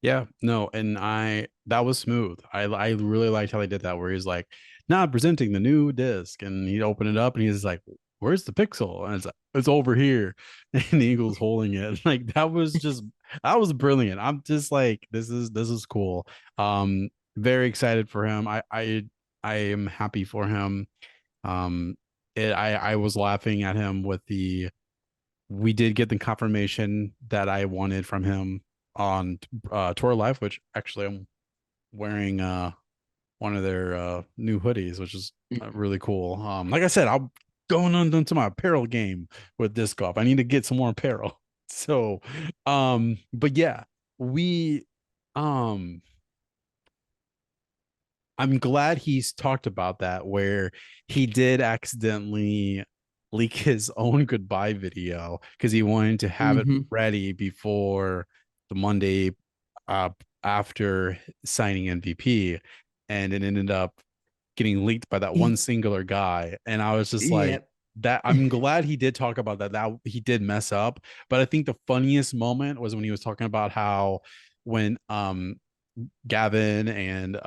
Yeah, no, and I that was smooth. I really liked how they did that, where he's like, "Now presenting the new disc," and he'd open it up, and he's like, "Where's the pixel?" And it's like, "It's over here," and the Eagles holding it. Like that was brilliant. I'm just like, this is cool. Very excited for him. I am happy for him. Um, I was laughing at him with the we did get the confirmation that I wanted from him on Tour Life, which actually I'm wearing one of their new hoodies, which is really cool. Like I said, I'm going on into my apparel game with disc golf. I need to get some more apparel. So, but yeah, we um I'm glad he's talked about that where he did accidentally leak his own goodbye video because he wanted to have it Mm-hmm. ready before the Monday uh after signing MVP, and it ended up getting leaked by that one singular guy. And I was just like, Yep. that I'm glad he did talk about that he did mess up. But I think the funniest moment was when he was talking about how when Gavin and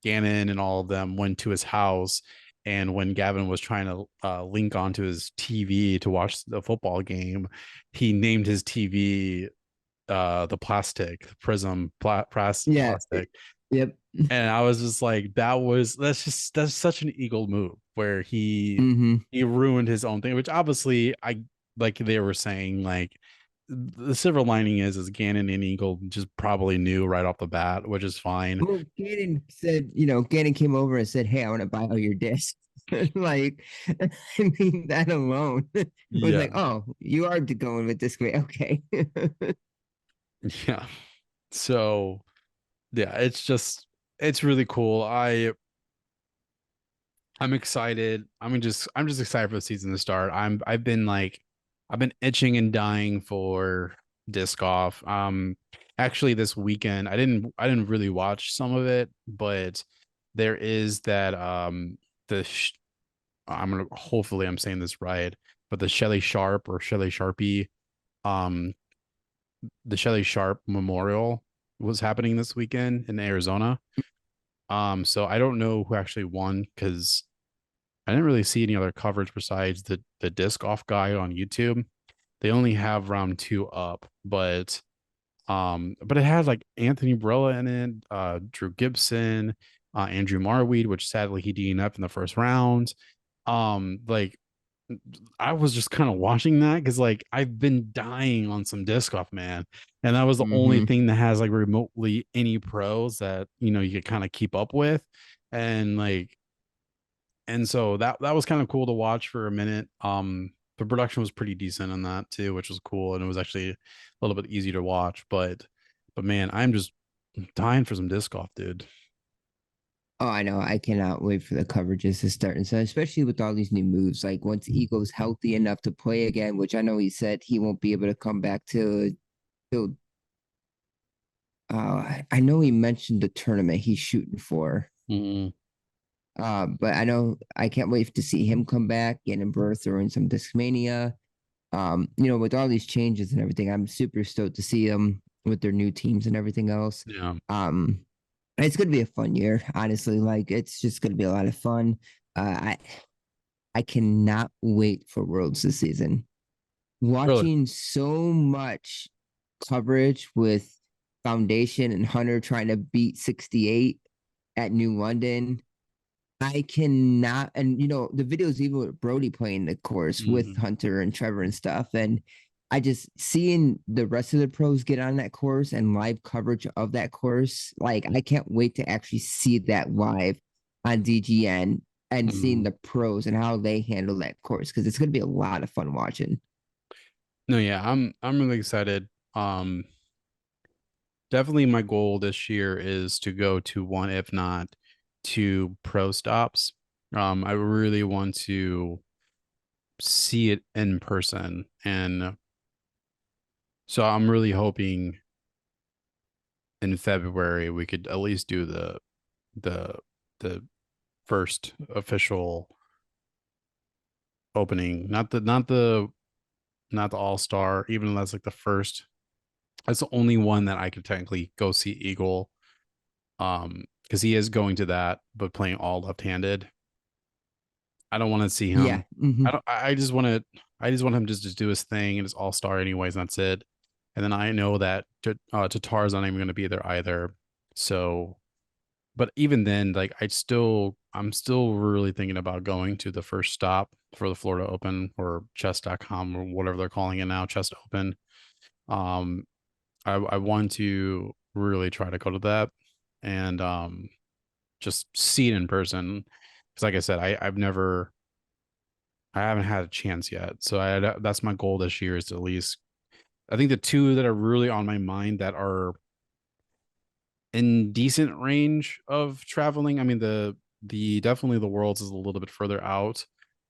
Gannon and all of them went to his house. And when Gavin was trying to link onto his TV to watch the football game, he named his TV the plastic, the prism Yeah. plastic. Yep. And I was just like, that's such an Eagle move where Mm-hmm. he ruined his own thing, which obviously I like they were saying like the silver lining is Gannon and Eagle just probably knew right off the bat, which is fine. Well, Gannon said, Gannon came over and said, "Hey, I want to buy all your discs." Like, I mean, that alone was Yeah. like, "Oh, you are going with this way, okay?" Yeah. So yeah, it's really cool. I'm excited. I'm just excited for the season to start. I've been itching and dying for disc golf. Actually this weekend I didn't really watch some of it, but there is that the sh- I'm gonna hopefully I'm saying this right, but the Shelly Sharp or Shelly Sharpie um the Shelly Sharp Memorial was happening this weekend in Arizona. So I don't know who actually won because I didn't really see any other coverage besides the disc golf guy on YouTube. They only have round two up, but it had like Anthony Barella in it, Drew Gibson, Andrew Marweed, which sadly he DNF'd in the first round. Like I was just kind of watching that because like I've been dying on some disc golf, man. And that was the only Mm-hmm. thing that has like remotely any pros that you could kind of keep up with. And like and so that was kind of cool to watch for a minute. The production was pretty decent on that too, which was cool. And it was actually a little bit easy to watch. But man, I'm just dying for some disc golf, dude. Oh, I know. I cannot wait for the coverages to start. And so, especially with all these new moves, like once Ego's healthy enough to play again, which I know he said he won't be able to come back till I know he mentioned the tournament he's shooting for. Mm-hmm. But I know I can't wait to see him come back, get in Birth or in some Discmania. With all these changes and everything, I'm super stoked to see them with their new teams and everything else. Yeah. Um, it's gonna be a fun year, honestly. Like it's just gonna be a lot of fun. I cannot wait for Worlds this season. Really? Watching so much coverage with Foundation and Hunter trying to beat 68 at New London. I cannot, and the videos even with Brody playing the course with Mm-hmm. Hunter and Trevor and stuff, and I just seeing the rest of the pros get on that course and live coverage of that course, like I can't wait to actually see that live on DGN and seeing Mm-hmm. the pros and how they handle that course because it's going to be a lot of fun watching. No, yeah, I'm really excited. Definitely my goal this year is to go to one, if not two pro stops. I really want to see it in person. And so I'm really hoping in February we could at least do the the first official opening, not the all-star, even though that's like the first. That's the only one that I could technically go see Eagle. Because he is going to that, but playing all left-handed. I don't want to see Yeah. him. Mm-hmm. I don't. I just want him just to do his thing and his all star anyways, and that's it. And then I know that Tatar's not even going to be there either. So, but even then, like I'm still really thinking about going to the first stop for the Florida Open or chess.com or whatever they're calling it now, Chess Open. Um, I want to really try to go to that and just see it in person. Because like I said, I haven't had a chance yet. So that's my goal this year is to at least I think the two that are really on my mind that are in decent range of traveling. I mean the definitely the worlds is a little bit further out.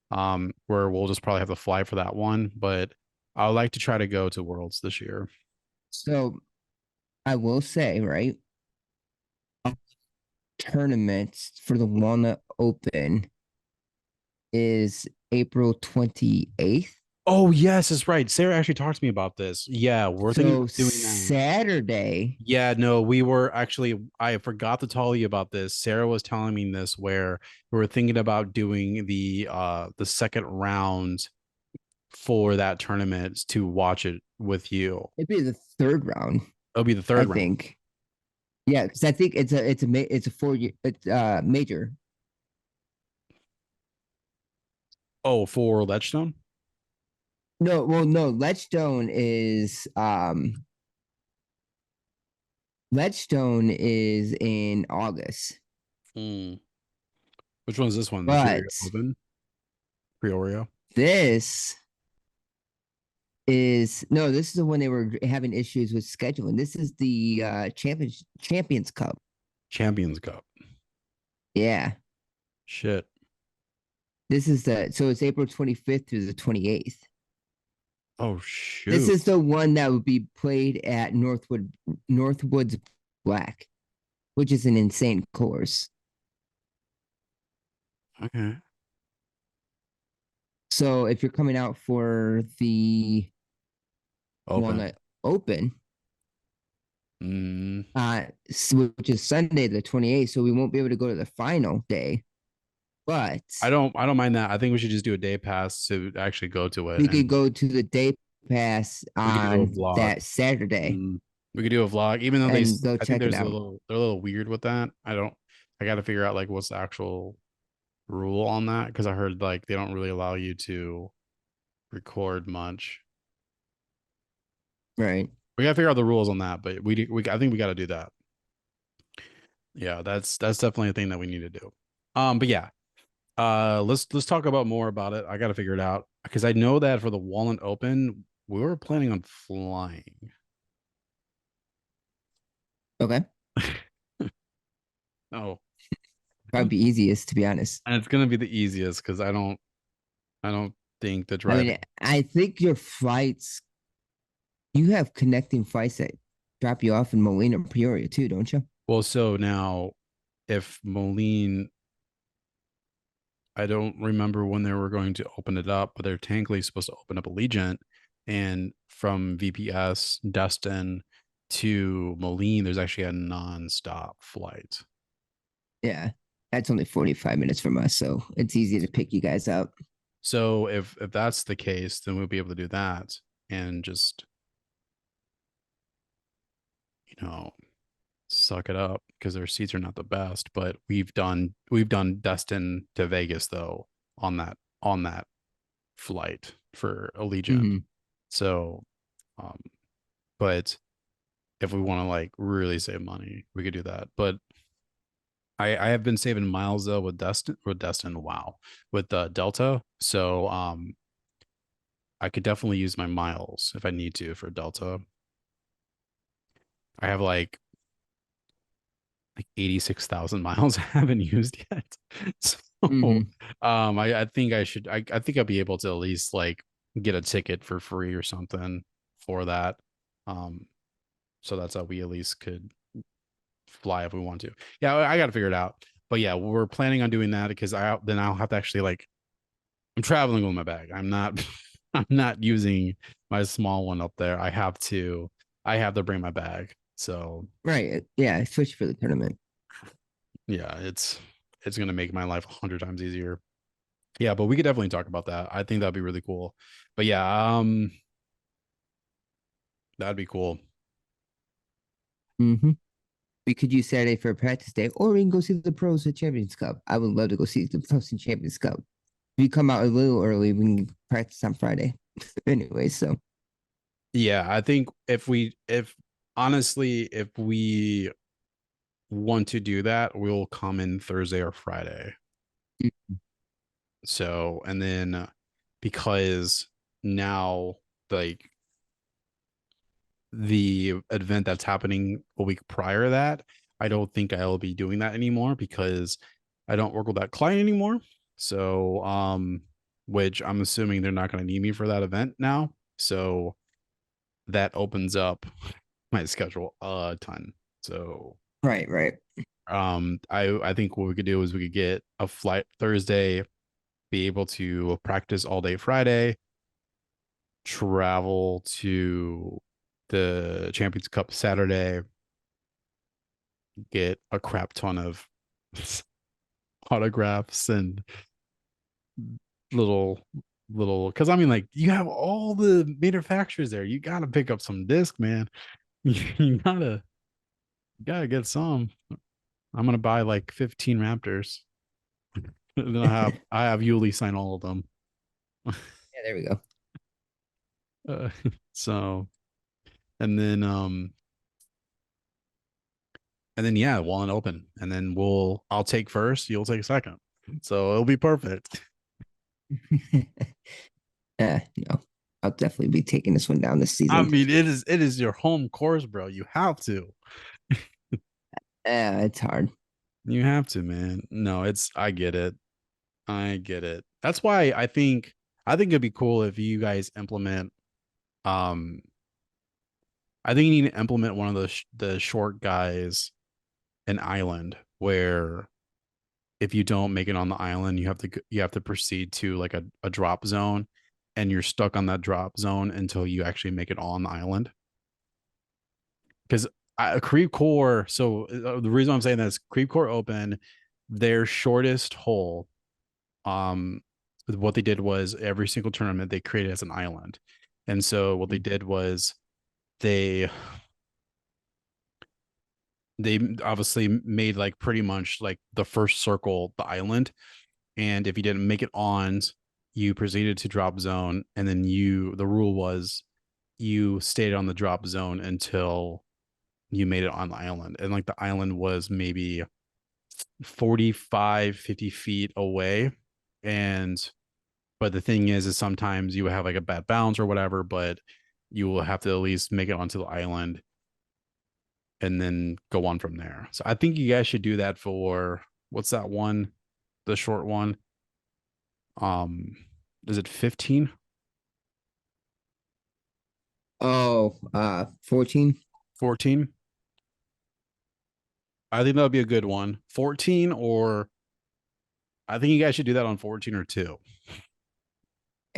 Where we'll just probably have to fly for that one, but I would like to try to go to worlds this year. So I will say, right, tournaments for the Walnut Open is April 28th. Oh yes, that's right. Sarah actually talked to me about this. Yeah, we're thinking So about doing that. Saturday, Yeah, no, we were actually, I forgot to tell you about this. Sarah was telling me this where we were thinking about doing the second round for that tournament to watch it with you. it'd be the third round, It'll be the I third round. think. Yeah, because I think it's a 4 year major. Oh, for Ledgestone? No, well, no, Ledgestone is in August, Hmm. Which one is this one? The Fury but Open? Priorio? this is no, this is the one they were having issues with scheduling. This is the Champions Cup. Champions Cup. Yeah, Shit. this is so it's April 25th through the 28th. Oh, This shoot. is the one that would be played at Northwoods Black, which is an insane course. Okay. So if you're coming out for the Open. Walnut Open, Mm, which is Sunday the 28th. So we won't be able to go to the final day, but I don't mind that. I think we should just do a day pass to actually go to it, we could and go to the day pass we could do a on vlog. that Saturday Mm, we could do a vlog, even though and go I think check it there's out. they're a little weird with that. I got to figure out like what's the actual rule on that because I heard like they don't really allow you to record much. Right. We got to figure out the rules on that, but I think we got to do that. Yeah, that's definitely a thing that we need to do. But yeah, let's talk about more about it. I got to figure it out because I know that for the Walnut Open, we were planning on flying. Okay. Oh, Probably be easiest to be honest. and it's gonna be the easiest because I don't think the I driving. mean, I think your flights, you have connecting flights that drop you off in Molina and Peoria too, don't you? Well, so now if Moline, I don't remember when they were going to open it up, but they're technically supposed to open up Allegiant, and from VPS Destin to Moline, there's actually a non-stop flight. Yeah. That's only 45 minutes from us, so it's easy to pick you guys up. So if that's the case, then we'll be able to do that and just you know suck it up because their seats are not the best. But we've done Destin to Vegas though on that flight for Allegiant. Mm-hmm. So, um, but if we want to like really save money, we could do that. But I have been saving miles though with Destin. Wow, with Delta. So I could definitely use my miles if I need to for Delta. I have like 86,000 miles I haven't used yet. So Mm-hmm. I think I think I'll be able to at least like get a ticket for free or something for that. Um so that's how we at least could fly if we want to. Yeah, I got to figure it out. But yeah, we're planning on doing that because I'll have to actually like I'm traveling with my bag. I'm not I'm not using my small one up there. I have to bring my bag. So Right. Yeah, especially for the tournament. yeah, it's gonna make my life 100 times easier. Yeah, but we could definitely talk about that. I think that'd be really cool. But yeah, that'd be cool. Mm-hmm. We could use Saturday for a practice day, or we can go see the pros at Champions Cup. I would love to go see the pros in Champions Cup. If you come out a little early, we can practice on Friday. Anyway, so Yeah, I think if honestly, if we want to do that, we'll come in Thursday or Friday. So, and then because now like the event that's happening a week prior to that, I don't think I'll be doing that anymore because I don't work with that client anymore. So, which I'm assuming they're not going to need me for that event now. So that opens up my schedule a ton. So, right, right. I think what we could do is we could get a flight Thursday, be able to practice all day Friday, travel to the Champions Cup Saturday, get a crap ton of autographs and little because I mean like you have all the manufacturers there. You gotta pick up some disc, man. You gotta get some. I'm gonna buy like 15 Raptors. And then I have Yuli sign all of them. Yeah, there we go. Uh, so and then yeah, Wallen open. And then I'll take first, you'll take second. So it'll be perfect. No, I'll definitely be taking this one down this I season. mean, it is your home course, bro. You have to. It's hard. You have to, man. No, it's I get it. I get it. That's why I think it'd be cool if you guys implement um I think you need to implement one of the short guys an island where if you don't make it on the island, you have to proceed to like a drop zone and you're stuck on that drop zone until you actually make it on the island. Because Creep Core. So the reason I'm saying that is Creep Core Open, their shortest hole. Um, what they did was every single tournament they created as an island, and so what they did was they they obviously made like pretty much like the first circle the island, and if you didn't make it on, you proceeded to drop zone, and then the rule was you stayed on the drop zone until you made it on the island, and like the island was maybe 45, 50 feet away. And but the thing is sometimes you have like a bad bounce or whatever, but you will have to at least make it onto the island and then go on from there. So I think you guys should do that for what's that one? The short one. Um, is it 15? Oh, 14. 14? I think that would be a good one. 14, or I think you guys should do that on 14 or 2.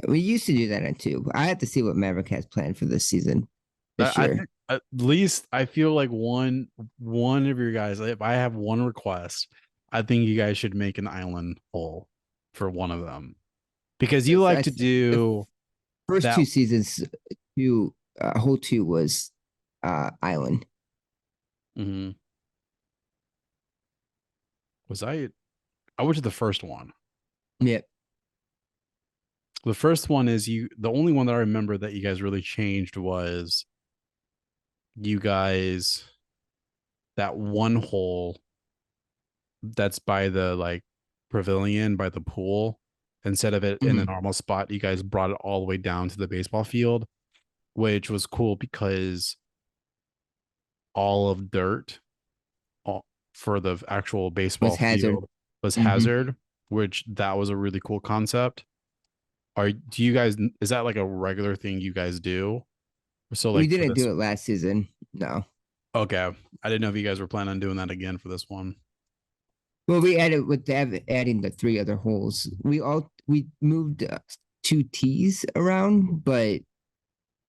We used to do that on two. I have to see what Maverick has planned for this season, this I year. think at least I feel like one of your guys, if I have one request, I think you guys should make an island hole for one of them because you Yes, like to the do first that. two seasons, two whole two was Island. Mhm. Was I went to the first one. Yep. The first one is the only one that I remember that you guys really changed was you guys that one hole that's by the like pavilion by the pool. Instead of it in the Mhm. normal spot, you guys brought it all the way down to the baseball field, which was cool because all of dirt all, for the actual Was baseball Hazard. field was Hmm. hazard, which that was a really cool concept. Do you guys, is that like a regular thing you guys do? So We like for didn't this, do it last season. No. okay. I didn't know if you guys were planning on doing that again for this one. Well, we added with adding the three other holes. We moved two tees around, but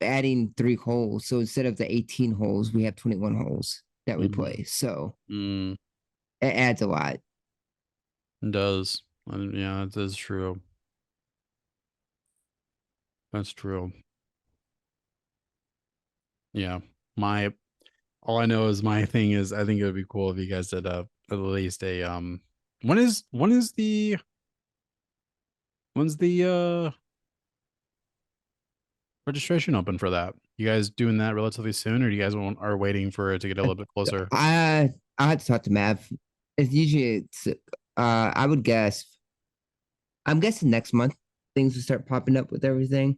adding three holes. So instead of the 18 holes, we have 21 holes that we Mm-hmm. play. So Mm, it adds a lot. it does. Yeah, that is true. That's true. Yeah. My all I know is my thing is I think it would be cool if you guys did at least a when is when's the registration open for that? You guys doing that relatively soon, or do you guys are waiting for it to get a little bit closer? I had to talk to Mav. It's usually I would guess I'm guessing next month things will start popping up with everything.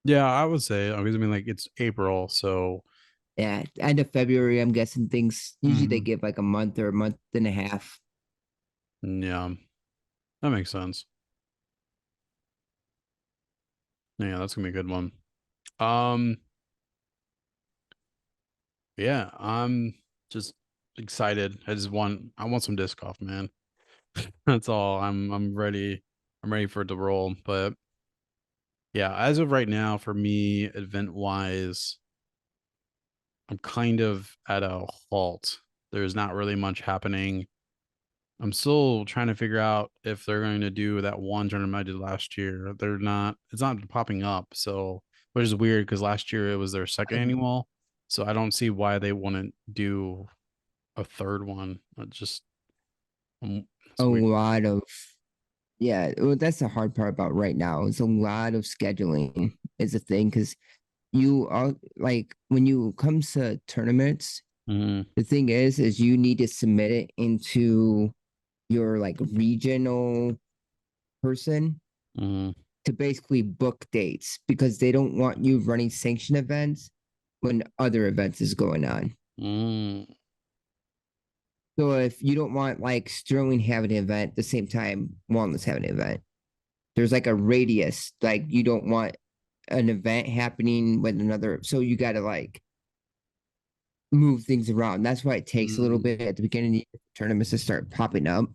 Yeah, I would say because I mean like it's April, so Yeah, end of February, I'm guessing things usually they mhm. give like a month or a month and a half. Yeah, that makes sense. Yeah, that's gonna be a good one. Um, yeah, I'm just excited. I want some disc golf, man. That's all. I'm ready. I'm ready for it to roll. But yeah, as of right now, for me, event wise, I'm kind of at a halt. There's not really much happening. I'm still trying to figure out if they're going to do that one tournament I did last year. It's not popping up. So, which is weird because last year it was their second annual. So I don't see why they wouldn't do a third one. A It's weird. lot of yeah, well, that's the hard part about right now. It's a lot of scheduling is a thing because you are like when you comes to tournaments, Mm-hmm. the thing is you need to submit it into your like regional person Mm-hmm. to basically book dates because they don't want you running sanction events when other events is going on. Mm-hmm. So if you don't want like Sterling having an event at the same time Walnut's having an event, there's like a radius. Like you don't want an event happening with another. So you got to like move things around. That's why it takes a little Mm-hmm. bit at the beginning of the tournaments to start popping up.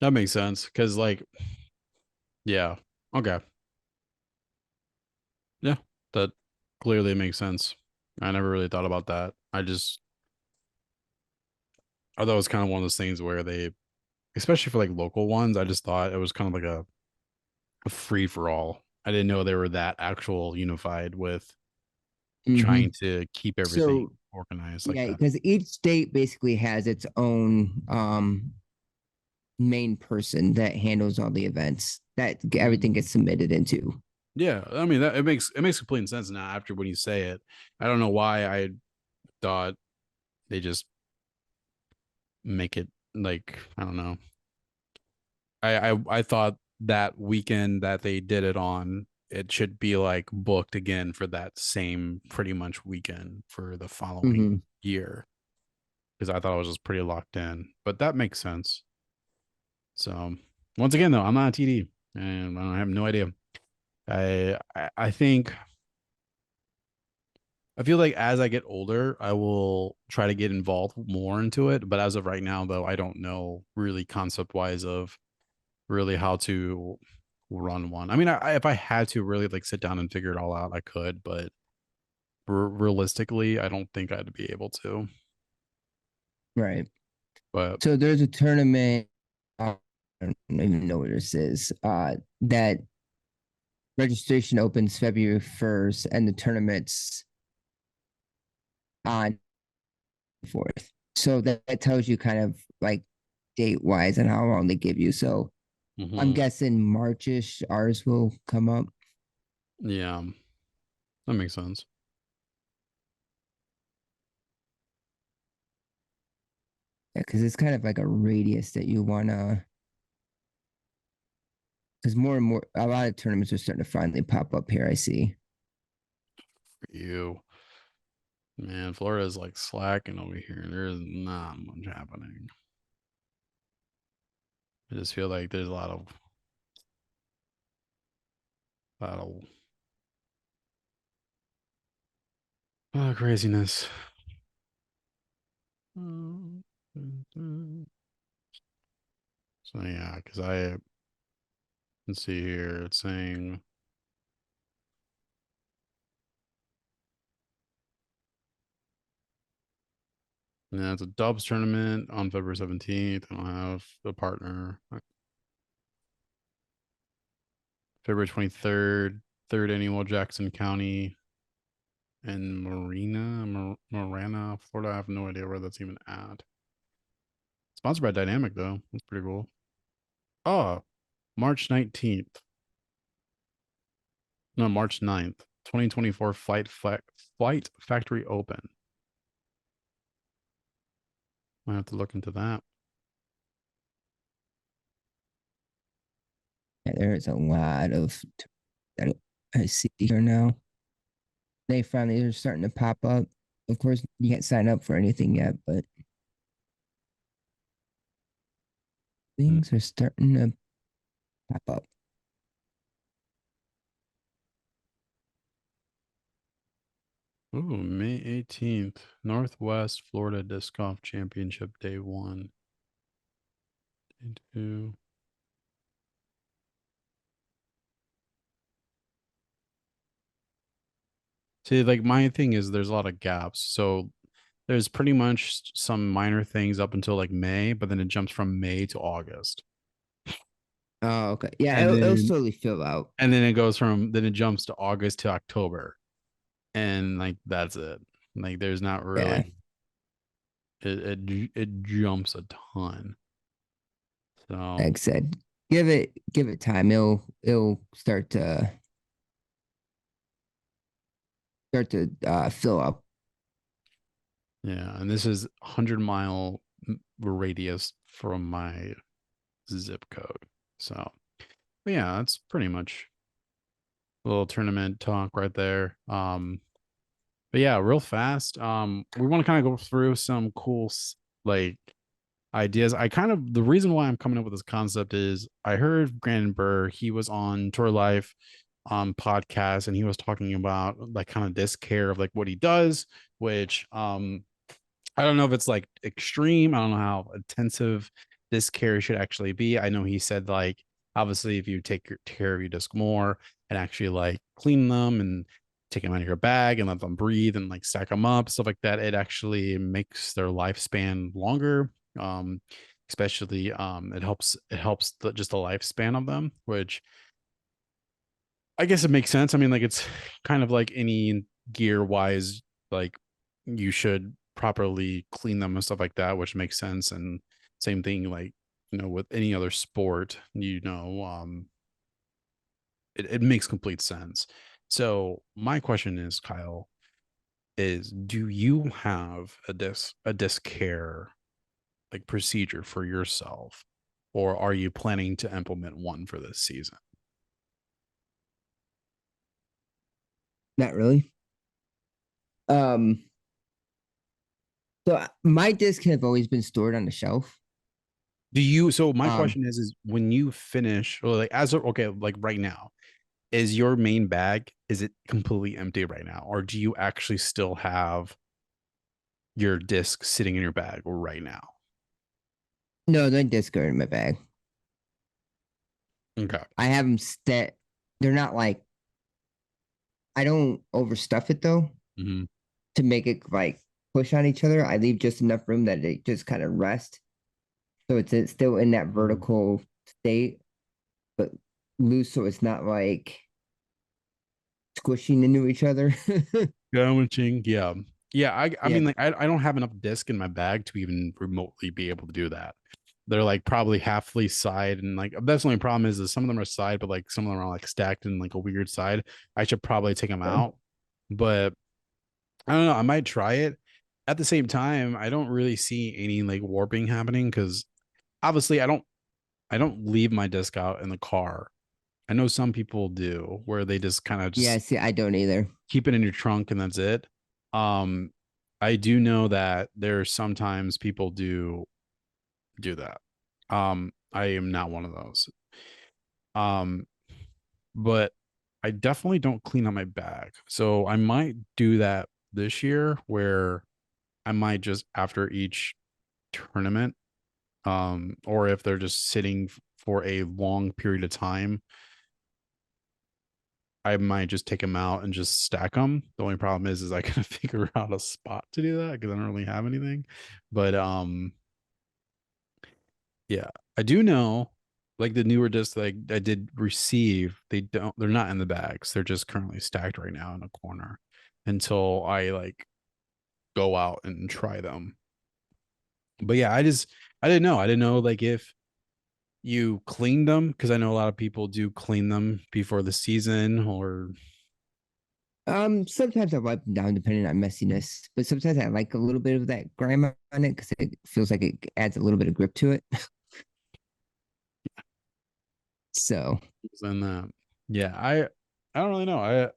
That makes sense because, like, yeah, okay, yeah, that clearly makes sense. I never really thought about that. I just I thought it was kind of one of those things where they, especially for like local ones, I just thought it was kind of like a free for all. I didn't know they were that actual unified with Hmm. trying to keep everything So organized like yeah, that. because each state basically has its own main person that handles all the events that everything Mhm. gets submitted into. Yeah, I mean that it makes complete sense now after when you say it. I don't know why I thought they just make it like I don't know. I thought that weekend that they did it on, it should be like booked again for that same pretty much weekend for the following Hmm. year because I thought it was just pretty locked in. But that makes sense. So once again, though, I'm not a TD and I have no idea. I think I feel like as I get older, I will try to get involved more into it. But as of right now, though, I don't know really concept wise of really how to run one. I mean, if I had to really like sit down and figure it all out, I could, but realistically, I don't think I'd be able to. Right. But So there's a tournament. I don't even know what this is. That registration opens February 1st, and the tournament's on 4th. So that tells you kind of like date wise and how long they give you. So I'm mhm, guessing Marchish ours will come up. yeah, that makes sense. Yeah, because it's kind of like a radius that you want to. Because more and more, a lot of tournaments are starting to finally pop up here. I see. For you, man, Florida is like slacking over here. There's not much happening. I just feel like there's a lot of craziness. So yeah, because I can see here it's saying yeah, it's a Dubs tournament on February 17th. I don't have a partner. February 23rd, third annual Jackson County and Marana, Florida. I have no idea where that's even at. Sponsored by Dynamic though. That's pretty cool. Oh, March 19th. No, March 9th. 2024 Flight Factory Open. I have to look into that. Yeah, there's a lot of that I see here now. They finally are starting to pop up. Of course, you can't sign up for anything yet, but things are starting to pop up. Ooh, May 18th. Northwest Florida Disc Golf Championship Day 1. Day 2. See, like my thing is there's a lot of gaps. So there's pretty much some minor things up until like May, but then it jumps from May to August. Oh, okay. Yeah, And it'll then slowly fill out. it goes from then it jumps to August to October. And like that's it. Like there's not Yeah, really it jumps a ton. So like I said, give it time. It'll start to fill up. yeah, and this is 100-mile radius from my zip code. So but yeah, that's pretty much a little tournament talk right there. But yeah, real fast. We want to kind of go through some cool like ideas. I kind of the reason why I'm coming up with this concept is I heard Brandon Burr, he was on Tour Life podcast and he was talking about like kind of disc care of like what he does, which I don't know if it's like extreme. I don't know how intensive this care should actually be. I know he said like obviously if you take care of your disc more and actually like clean them and take them out of your bag and let them breathe and like stack them up, stuff like that, it actually makes their lifespan longer. Um, especially it helps just the lifespan of them, which I guess it makes sense. I mean, like it's kind of like any gear wise, like you should properly clean them and stuff like that, which makes sense. And same thing, like, with any other sport, it makes complete sense. So my question is, Kyle, is do you have a disc care like procedure for yourself, or are you planning to implement one for this season? Not really. Um, my discs have always been stored on the shelf. So my Um, question is when you finish, or like okay, like right now, is your main bag, is it completely empty right now, or do you actually still have your disc sitting in your bag right now? no, they're discs are in my bag. Okay. I have them set. They're not like I don't overstuff it though Hmm. to make it like push on each other. I leave just enough room that it just kind of rest, so it's still in that vertical state, but loose, so it's not like squishing into each other. Gouging, yeah. Yeah, I Yeah, mean, like I don't have enough disc in my bag to even remotely be able to do that. They're like probably halfly side, and like that's the only problem is some of them are side, but like some of them are like stacked in like a weird side. I should probably take them out, but I don't know. I might try it. At the same time, I don't really see any like warping happening because obviously I don't leave my disc out in the car. I know some people do where they just kind of yeah. just See, I don't either. keep it in your trunk and that's it. Um, I do know that there's sometimes people do that. I am not one of those. Um, but I definitely don't clean out my bag. So I might do that this year where I might just after each tournament, or if they're just sitting for a long period of time, I might just take them out and just stack them. The only problem is I gotta figure out a spot to do that because I don't really have anything. But yeah, I do know like the newer discs that I did receive, they're not in the bags. They're just currently stacked right now in a corner until I like go out and try them. But yeah, I didn't know. I didn't know like if you clean them because I know a lot of people do clean them before the season or Sometimes I wipe them down depending on messiness, but sometimes I like a little bit of that grime on it because it feels like it adds a little bit of grip to it. So, and that. Yeah, I don't really know.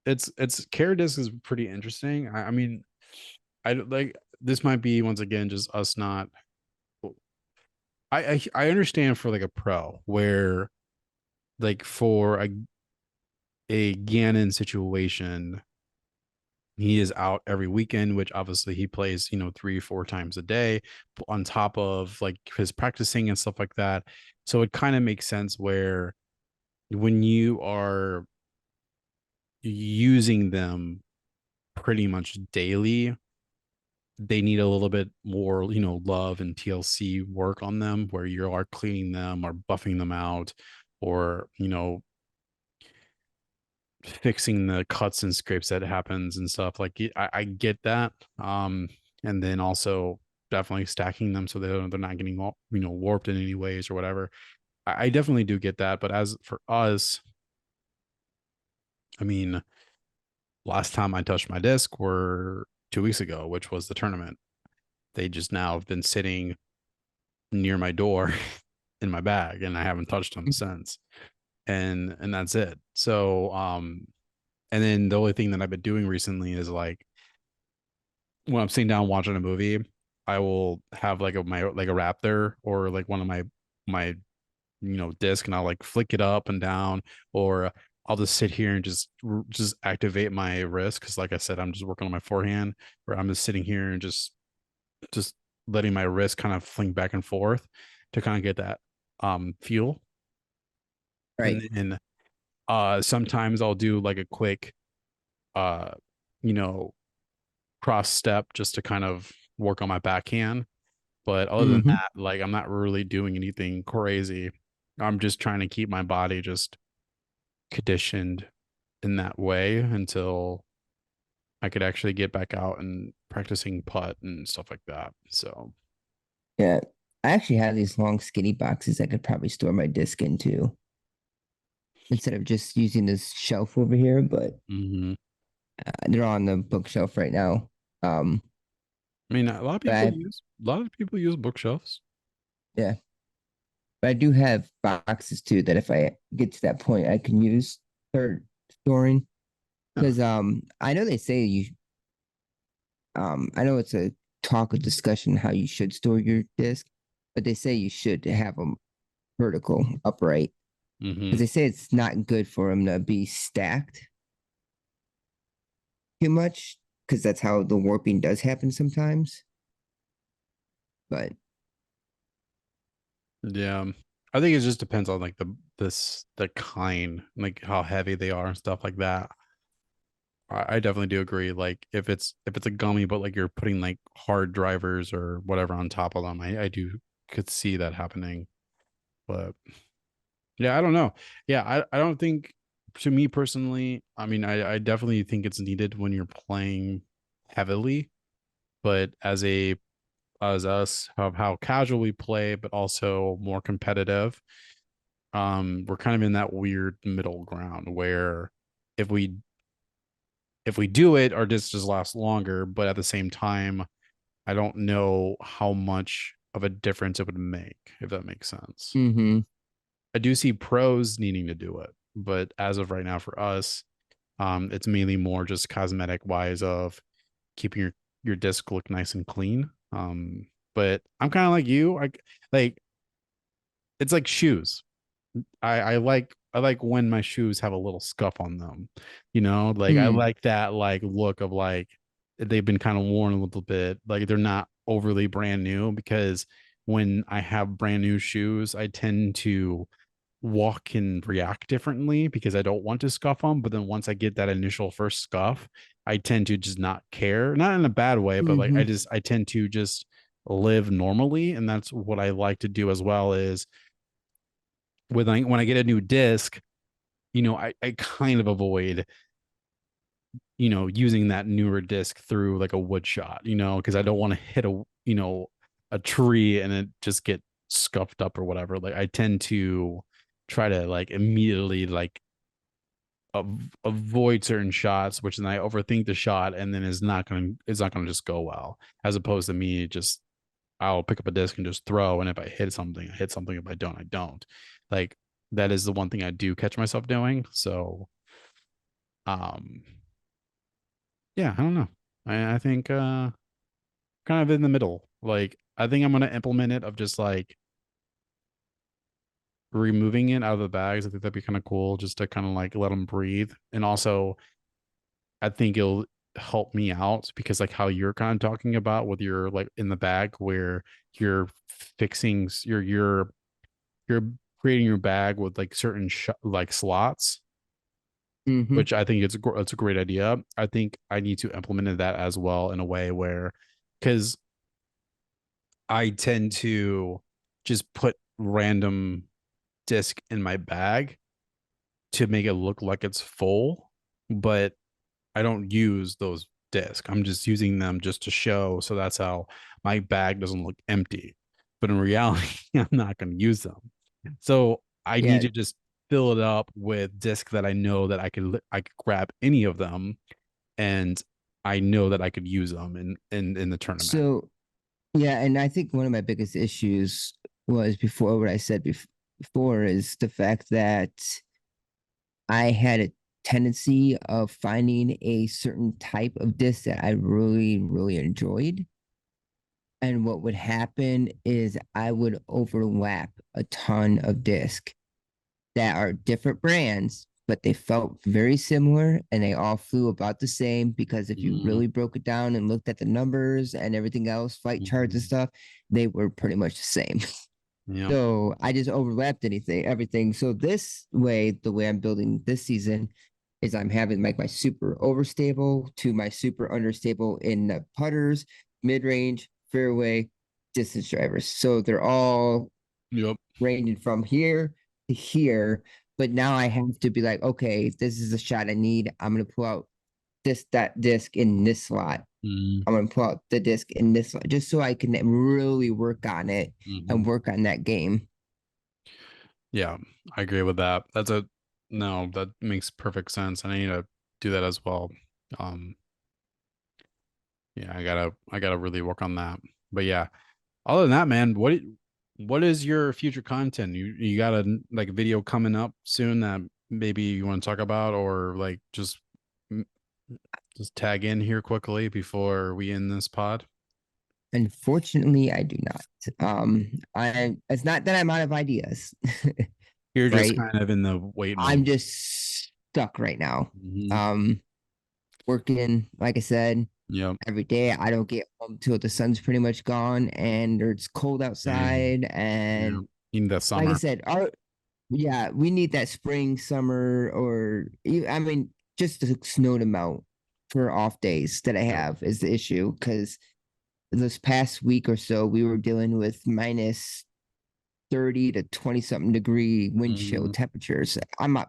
It's care disc is pretty interesting. I mean, I like this might be once again just us not. I understand for like a pro where like for a Gannon situation, he is out every weekend, which obviously he plays 3 4 times a day on top of like his practicing and stuff like that. So it kind of makes sense where when you are using them pretty much daily, they need a little bit more, love and TLC work on them where you are cleaning them or buffing them out or, fixing the cuts and scrapes that happens and stuff. Like I get that. And then also definitely stacking them so they're not getting warped in any ways or whatever. I definitely do get that. But as for us, I mean, last time I touched my disc were 2 weeks ago, which was the tournament. They just now have been sitting near my door in my bag and I haven't touched them since. And that's it. So and then the only thing that I've been doing recently is like when I'm sitting down watching a movie, I will have like a Raptor or like one of my disc and I'll like flick it up and down or I'll just sit here and just activate my wrist because like I said, I'm just working on my forehand where I'm just sitting here and just letting my wrist kind of fling back and forth to kind of get that feel. And right. then sometimes I'll do like a quick uh, you know, cross step just to kind of work on my backhand. But other than Mm-hmm. that, like I'm not really doing anything crazy. I'm just trying to keep my body just conditioned in that way until I could actually get back out and practicing putt and stuff like that. So, Yeah. I actually have these long skinny boxes I could probably store my disc into instead of just using this shelf over here, but mhm. they're on the bookshelf right now. Um, I mean, but I a lot of people use bookshelves. yeah, but I do have boxes too that if I get to that point, I can use for storing. Yeah. Because I know they say you I know it's a talk of discussion how you should store your disk, but they say you should have them vertical, upright, Hmm. because they say it's not good for them to be stacked too much, because that's how the warping does happen sometimes. But Yeah. I think it just depends on like the kind, like how heavy they are and stuff like that. I definitely do agree. Like if it's a gummy, but like you're putting like hard drivers or whatever on top of them, I do could see that happening. But yeah, I don't know. Yeah, I don't think to me personally, I mean, I definitely think it's needed when you're playing heavily, but as us of how casual we play, but also more competitive, we're kind of in that weird middle ground where if we if we do it, our discs just last longer, but at the same time, I don't know how much of a difference it would make, if that makes sense. mm-hmm, I do see pros needing to do it, but as of right now for us, it's mainly more just cosmetic wise of keeping your disc look nice and clean. But I'm kind of like you. Like it's like shoes. I like when my shoes have a little scuff on them. You know, like I mm, like that like look of like they've been kind of worn a little bit. Like they're not overly brand new because when I have brand new shoes, I tend to walk and react differently because I don't want to scuff them. But then once I get that initial first scuff, I tend to just not care, not in a bad way, but like mm-hmm. I tend to just live normally. And that's what I like to do as well is when I get a new disc, I kind of avoid, using that newer disc through like a wood shot, because I don't want to hit a tree and it just get scuffed up or whatever. Like I tend to try to like immediately like avoid certain shots, which then I overthink the shot and then it's not gonna just go well. As opposed to me just I'll pick up a disc and just throw, and if I hit something, I hit something. If I don't, I don't. Like that is the one thing I do catch myself doing. So um yeah, I don't know. I think kind of in the middle. Like I think I'm gonna implement it of just like removing it out of the bags. I think that'd be kind of cool just to kind of like let them breathe. And also I think it'll help me out because like how you're kind of talking about with your like in the bag where you're fixing you're creating your bag with like certain like slots, Mm-hmm. which I think it's a great idea. I think I need to implement that as well in a way where because I tend to just put random disc in my bag to make it look like it's full, but I don't use those discs. I'm just using them just to show. So that's how my bag doesn't look empty. But in reality, I'm not going to use them. So I need Yeah. to just fill it up with discs that I know that I could grab any of them, and I know that I could use them in the tournament. So yeah, and I think one of my biggest issues was before what I said before is the fact that I had a tendency of finding a certain type of disc that I really, really enjoyed. And what would happen is I would overlap a ton of disc that are different brands, but they felt very similar and they all flew about the same because if you Mm, really broke it down and looked at the numbers and everything else, flight charts and mhm. stuff, they were pretty much the same. Yep. So I just overlapped everything. So this way, the way I'm building this season, is I'm having like my super overstable to my super understable in the putters, mid range, fairway, distance drivers. So they're all Yep. ranging from here to here. But now I have to be like, okay, this is the shot I need. I'm gonna pull out that disc in this slot. Mm-hmm. I'm gonna pull out the disc in this slot just so I can really work on it and Mm-hmm. work on that game. Yeah, I agree with that. That's a no, that makes perfect sense. And I need to do that as well. Um, yeah, I gotta really work on that. But yeah, other than that, man, what is your future content? You got a like video coming up soon that maybe you want to talk about, or like mm, just tag in here quickly before we end this pod? Unfortunately, I do not. I it's not that I'm out of ideas, You're just right? kind of in the wait I'm mode. just stuck right now. Hmm. Um, Working, like I said, Yep. every day. I don't get home till the sun's pretty much gone and it's cold Dang. outside. Yeah. And In the like I summer. said, our yeah, we need that spring, summer, or I mean, just a snowed amount for off days that I Yep. have is the issue because this past week or so we were dealing with minus 30 to 20 something degree wind chill Hmm. temperatures. I'm not,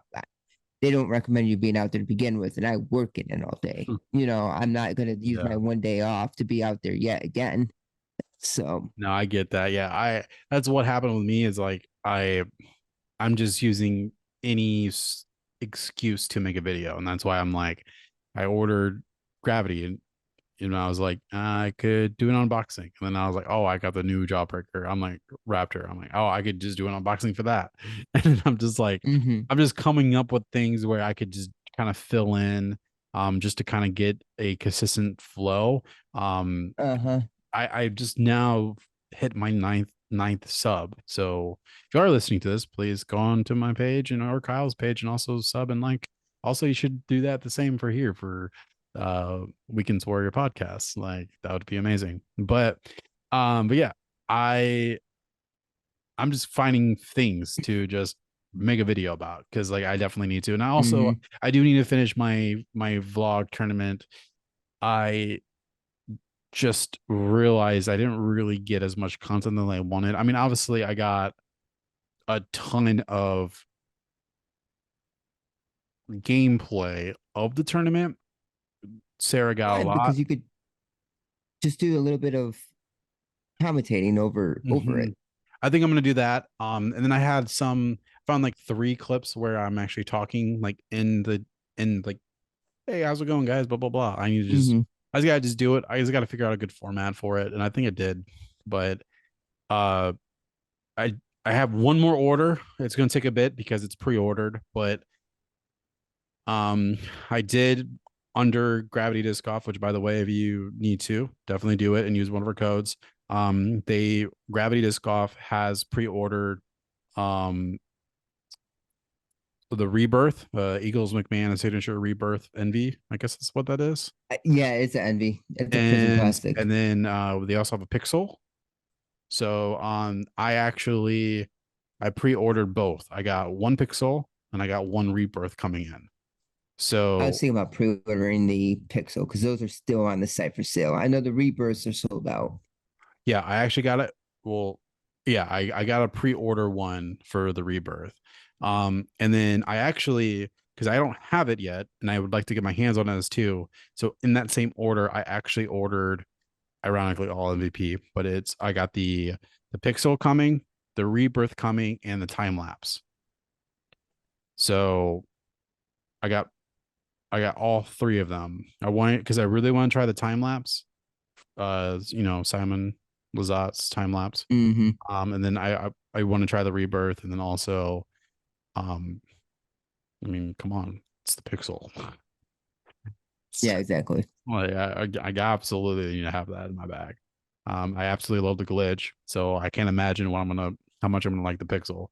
they don't recommend you being out there to begin with, and I work in it all day. I'm not going to use my Yeah. one day off to be out there yet again. So, No, I get that. Yeah, I that's what happened with me is like I'm just using any excuse to make a video, and that's why I'm like I ordered Gravity, and I was like I could do an unboxing, and then I was like, oh, I got the new Jawbreaker. I'm like Raptor. I'm like, oh, I could just do an unboxing for that, and then I'm just like mm-hmm. I'm just coming up with things where I could just kind of fill in, just to kind of get a consistent flow. Um, Uh-huh. I just now hit my ninth sub. So if you are listening to this, please go on to my page and or Kyle's page and also sub and like. Also, you should do that the same for here for Weekends Warrior podcast. Like that would be amazing. But yeah, I I'm just finding things to just make a video about because like I definitely need to. And Mm-hmm. I do need to finish my vlog tournament. I just realized I didn't really get as much content than I wanted. I mean, obviously, I got a ton of gameplay of the tournament. Sarah got a Good, lot. because you could just do a little bit of commentating over Hmm. it. I think I'm gonna do that. And then I had found like three clips where I'm actually talking like in like, hey, how's it going, guys? Blah blah blah. Mm-hmm. I just gotta just do it. I just gotta figure out a good format for it, and I think it did. But uh, I I have one more order. It's gonna take a bit because it's pre-ordered, but Um, I did under Gravity Disc Off, which by the way, if you need to, definitely do it and use one of our codes. They Gravity Disc Off has pre-ordered um the Rebirth, Eagles McMahon and signature Rebirth Envy. I guess that's what that is. Yeah, it's an envy. It's a prison And classic. then they also have a Pixel. So I pre-ordered both. I got one Pixel and I got one Rebirth coming in. I was So thinking about pre-ordering the Pixel because those are still on the site for sale. I know the Rebirths are sold out. yeah, I actually got it. Well, yeah, I got a pre-order one for the Rebirth. And then I actually, because I don't have it yet, and I would like to get my hands on it as too. So in that same order, I actually ordered, ironically, all MVP, but I got the Pixel coming, the Rebirth coming, and the time lapse. So I got I got all three of them. I want because I really want to try the time lapse. Simon Lazat's time lapse. Mm-hmm. And then I want to try the Rebirth, and then also, um, I mean, come on, it's the Pixel. Yeah, exactly. Well, I absolutely need to have that in my bag. I absolutely love the glitch, so I can't imagine how much I'm gonna like the Pixel.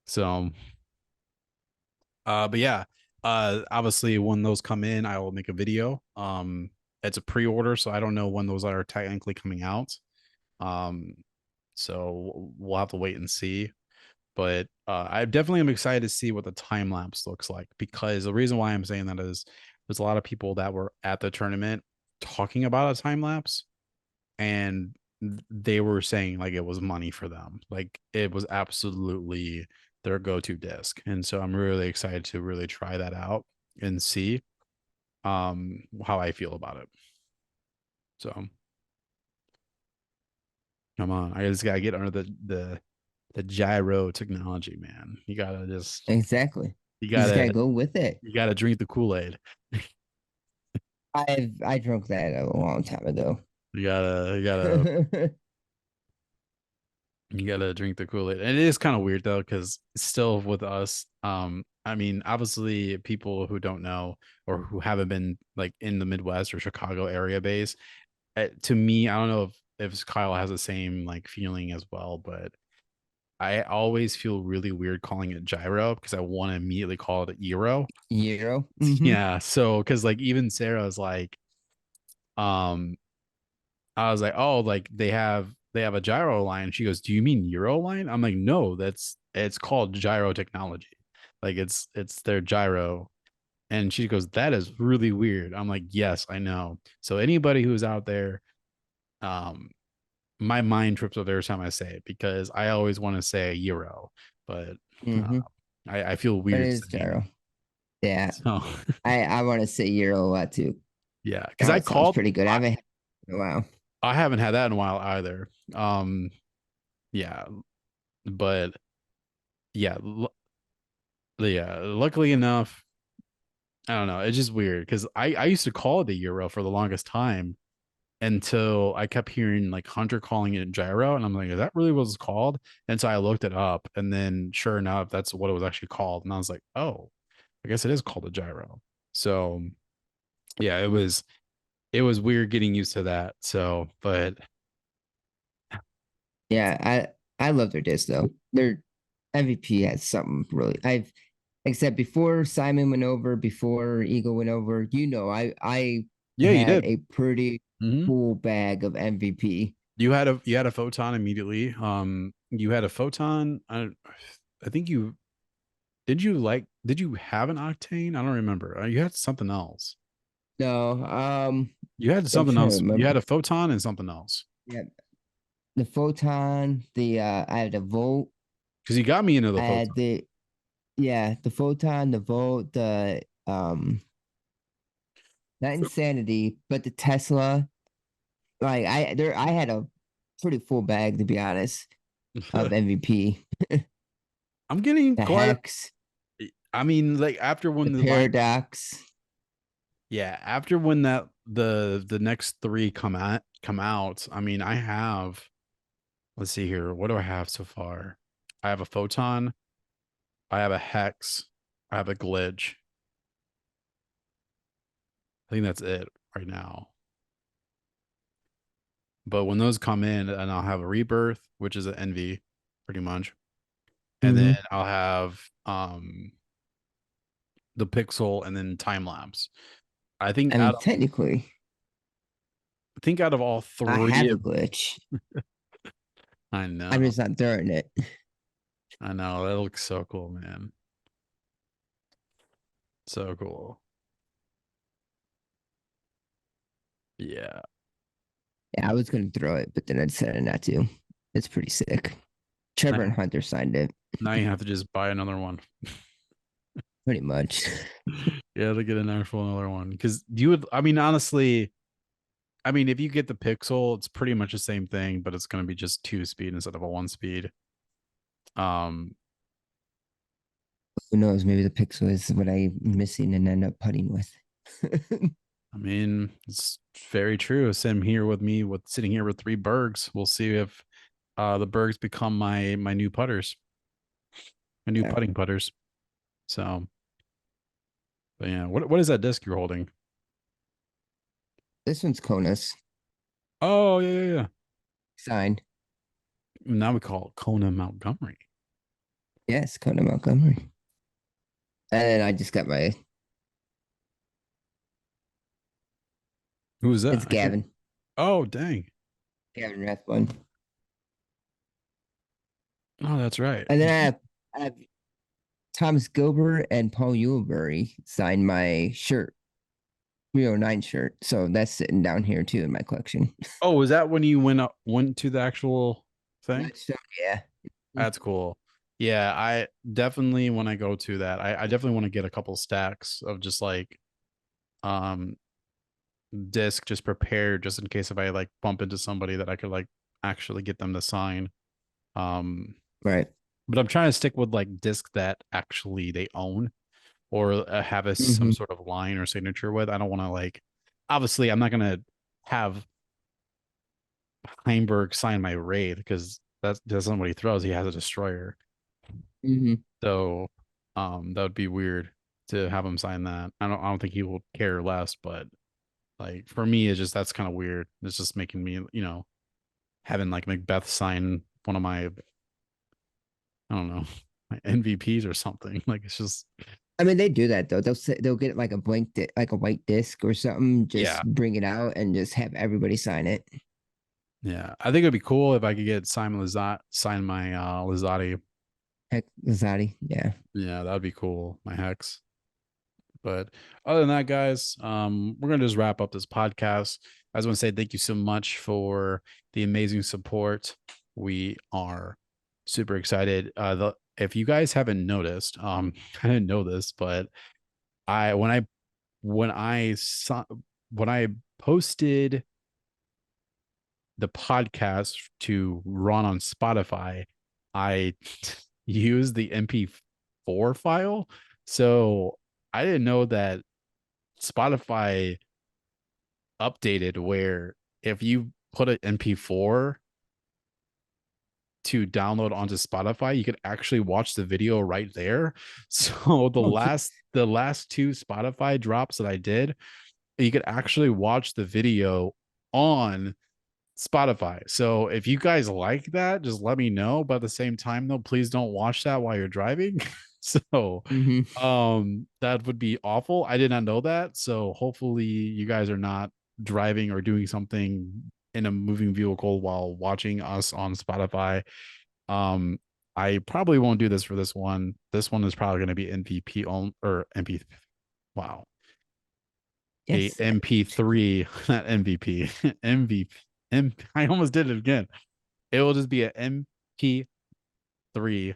So, but yeah, obviously when those come in, I will make a video. It's a pre-order, so I don't know when those are technically coming out. Um, so we'll have to wait and see. But I definitely am excited to see what the time lapse looks like, because the reason why I'm saying that is there's a lot of people that were at the tournament talking about a time lapse, and they were saying like it was money for them. Like it was absolutely their go-to disc. And so I'm really excited to really try that out and see how I feel about it. So come on. I just gotta get under the gyro technology, man. You gotta just Exactly. you You just gotta gotta go with it. you gotta drink the Kool-Aid. I drunk that a long time ago. You gotta drink the Kool-Aid. And it is kind of weird though, because still with us, I mean, obviously people who don't know or who haven't been like in the Midwest or Chicago area base, to me, I don't know if Kyle has the same like feeling as well, but I always feel really weird calling it gyro because I want to immediately call it a Euro. Euro. Yeah. So because like even Sarah's like, um, I was like, oh, like they have a gyro line. She goes, do you mean Euro line? I'm like, no, it's called gyro technology. Like it's their gyro. And she goes, that is really weird. I'm like, yes, I know. So anybody who's out there, um, my mind trips up every time I say it because I always want to say a Euro, but uh, Mm-hmm. I feel But it weird is saying it. gyro. Yeah. So I want to say Euro a lot too. yeah, because That I one sounds called. pretty good. I haven't had it in a while. I haven't had that in a while either. Yeah, but yeah, yeah. Luckily enough, I don't know. It's just weird because I used to call it the Euro for the longest time until I kept hearing like Hunter calling it gyro, and I'm like, is that really what it's called? And so I looked it up, and then sure enough, that's what it was actually called. And I was like, oh, I guess it is called a gyro. So yeah, it was weird getting used to that. So, but Yeah, I love their disc though. Their MVP has something really. I've except before Simon went over, before Eagle went over. I yeah, you had did. a pretty Hmm. full bag of MVP. You had a photon immediately. You had a photon. I think you did you have an octane? I don't remember. You had something else. No, You had I'm something trying to else. You remember. had a photon and something else. Yeah, the photon, the I had the volt. Because you got me into the I photon. had the photon, the volt, the not insanity, but the Tesla. Like I had a pretty full bag to be honest of MVP. I'm getting The quite. Hex, I mean, like after the when the line, Paradox. yeah, after when that the next three come out. I mean, I have. Let's see here. What do I have so far? I have a photon. I have a hex. I have a glitch. I think that's it right now. But when those come in, and I'll have a rebirth, which is an envy, pretty much, and then Mm-hmm. I'll have the pixel, and then time lapse. I think I out mean, of technically, I think out of all I three, have a glitch. I I'm know, just not throwing it. I know that looks so cool, man, so cool. Yeah, Yeah, I was gonna throw it, but then I decided not to. It's pretty sick. now, Trevor and Hunter signed it, now you have to just buy another one. pretty much. Yeah, to get an actual another one because you would. I mean, honestly, I mean, if you get the Pixel, it's pretty much the same thing, but it's going to be just two speed instead of a one speed. Um, Who knows? Maybe the Pixel is what I'm missing and end up putting with. I mean, it's very true. Same here with me with sitting here with three Bergs. We'll see if the Bergs become my new putters, my new Yeah. putting putters. So, but yeah, what is that disc you're holding? This one's Kona's Oh yeah, yeah, yeah. signed. Now we call it Kona Montgomery. Yes, Kona Montgomery. And then I just got my. Who is that? It's I can't. Gavin. Oh dang. Gavin Rathbun. Oh, that's right. And then I have I have Thomas Gilbert and Paul Uleberry signed my shirt, 309 shirt. So that's sitting down here too in my collection. Oh, was that when you went to the actual thing? That's so, yeah. That's cool. Yeah, I definitely when I go to that, I definitely want to get a couple stacks of just like um disc just prepared just in case if I like bump into somebody that I could like actually get them to sign. Um Right. but I'm trying to stick with like disc that actually they own or have some Hmm. sort of line or signature with. I don't want to like obviously I'm not gonna have Heimberg sign my raid because that's not what he throws. He has a destroyer. Hmm. So that would be weird to have him sign that. I don't think he will care less, but like for me it's just that's kind of weird. It's just making me, having like Macbeth sign one of my I don't know, my MVPs or something. Like it's just I mean, they do that though. They'll get like a like a white disc or something, yeah. just bring it out and just have everybody sign it. Yeah. I think it'd be cool if I could get Simon Lizotte sign my Lizotte. Heck, Zadi, yeah. Yeah, that'd be cool. My Hex. But other than that, guys, we're gonna just wrap up this podcast. I just want to say thank you so much for the amazing support. We are super excited. If you guys haven't noticed, I didn't know this, but I when I saw when I posted the podcast to run on Spotify, I used the MP4 file. So I didn't know that Spotify updated where if you put an MP4 to download onto Spotify, you could actually watch the video right there. So the Oh, last two Spotify drops that I did, you could actually watch the video on Spotify. So if you guys like that, just let me know. But at the same time, though, please don't watch that while you're driving. So hmm. that would be awful. I did not know that. So hopefully you guys are not driving or doing something in a moving vehicle while watching us on Spotify. Um, I probably won't do this for this one. This one is probably going to be MVP on or MP. Wow, a Yes. MP3, not MVP. MVP. I almost did it again. It will just be an MP3.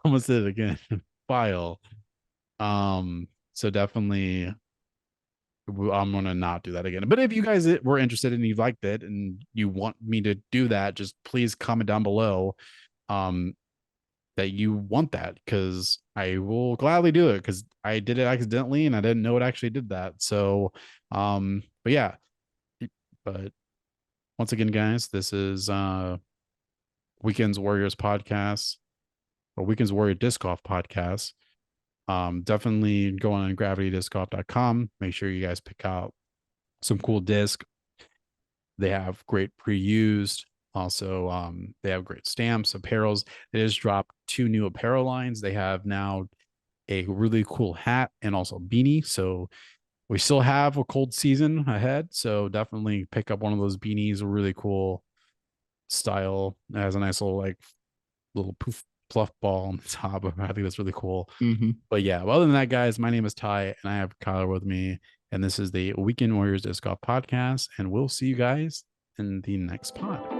Almost did it again. File. So definitely I'm gonna not do that again. But if you guys were interested and you liked it and you want me to do that, just please comment down below um that you want that because I will gladly do it because I did it accidentally and I didn't know it actually did that. So but yeah. But once again, guys, this is Weekends Warriors podcast or Weekends Warrior Disc Golf podcast. Definitely go on gravitydiscgolf.com. Make sure you guys pick out some cool disc. They have great pre-used. Also, they have great stamps, apparels. They just dropped two new apparel lines. They have now a really cool hat and also beanie. So we still have a cold season ahead. So definitely pick up one of those beanies. A really cool style. It has a nice little poof fluff ball on the top. I think that's really cool. Hmm. But yeah, well, other than that, guys, my name is Ty and I have Kyler with me. And this is the Weekend Warriors Disc Golf Podcast. And we'll see you guys in the next pod.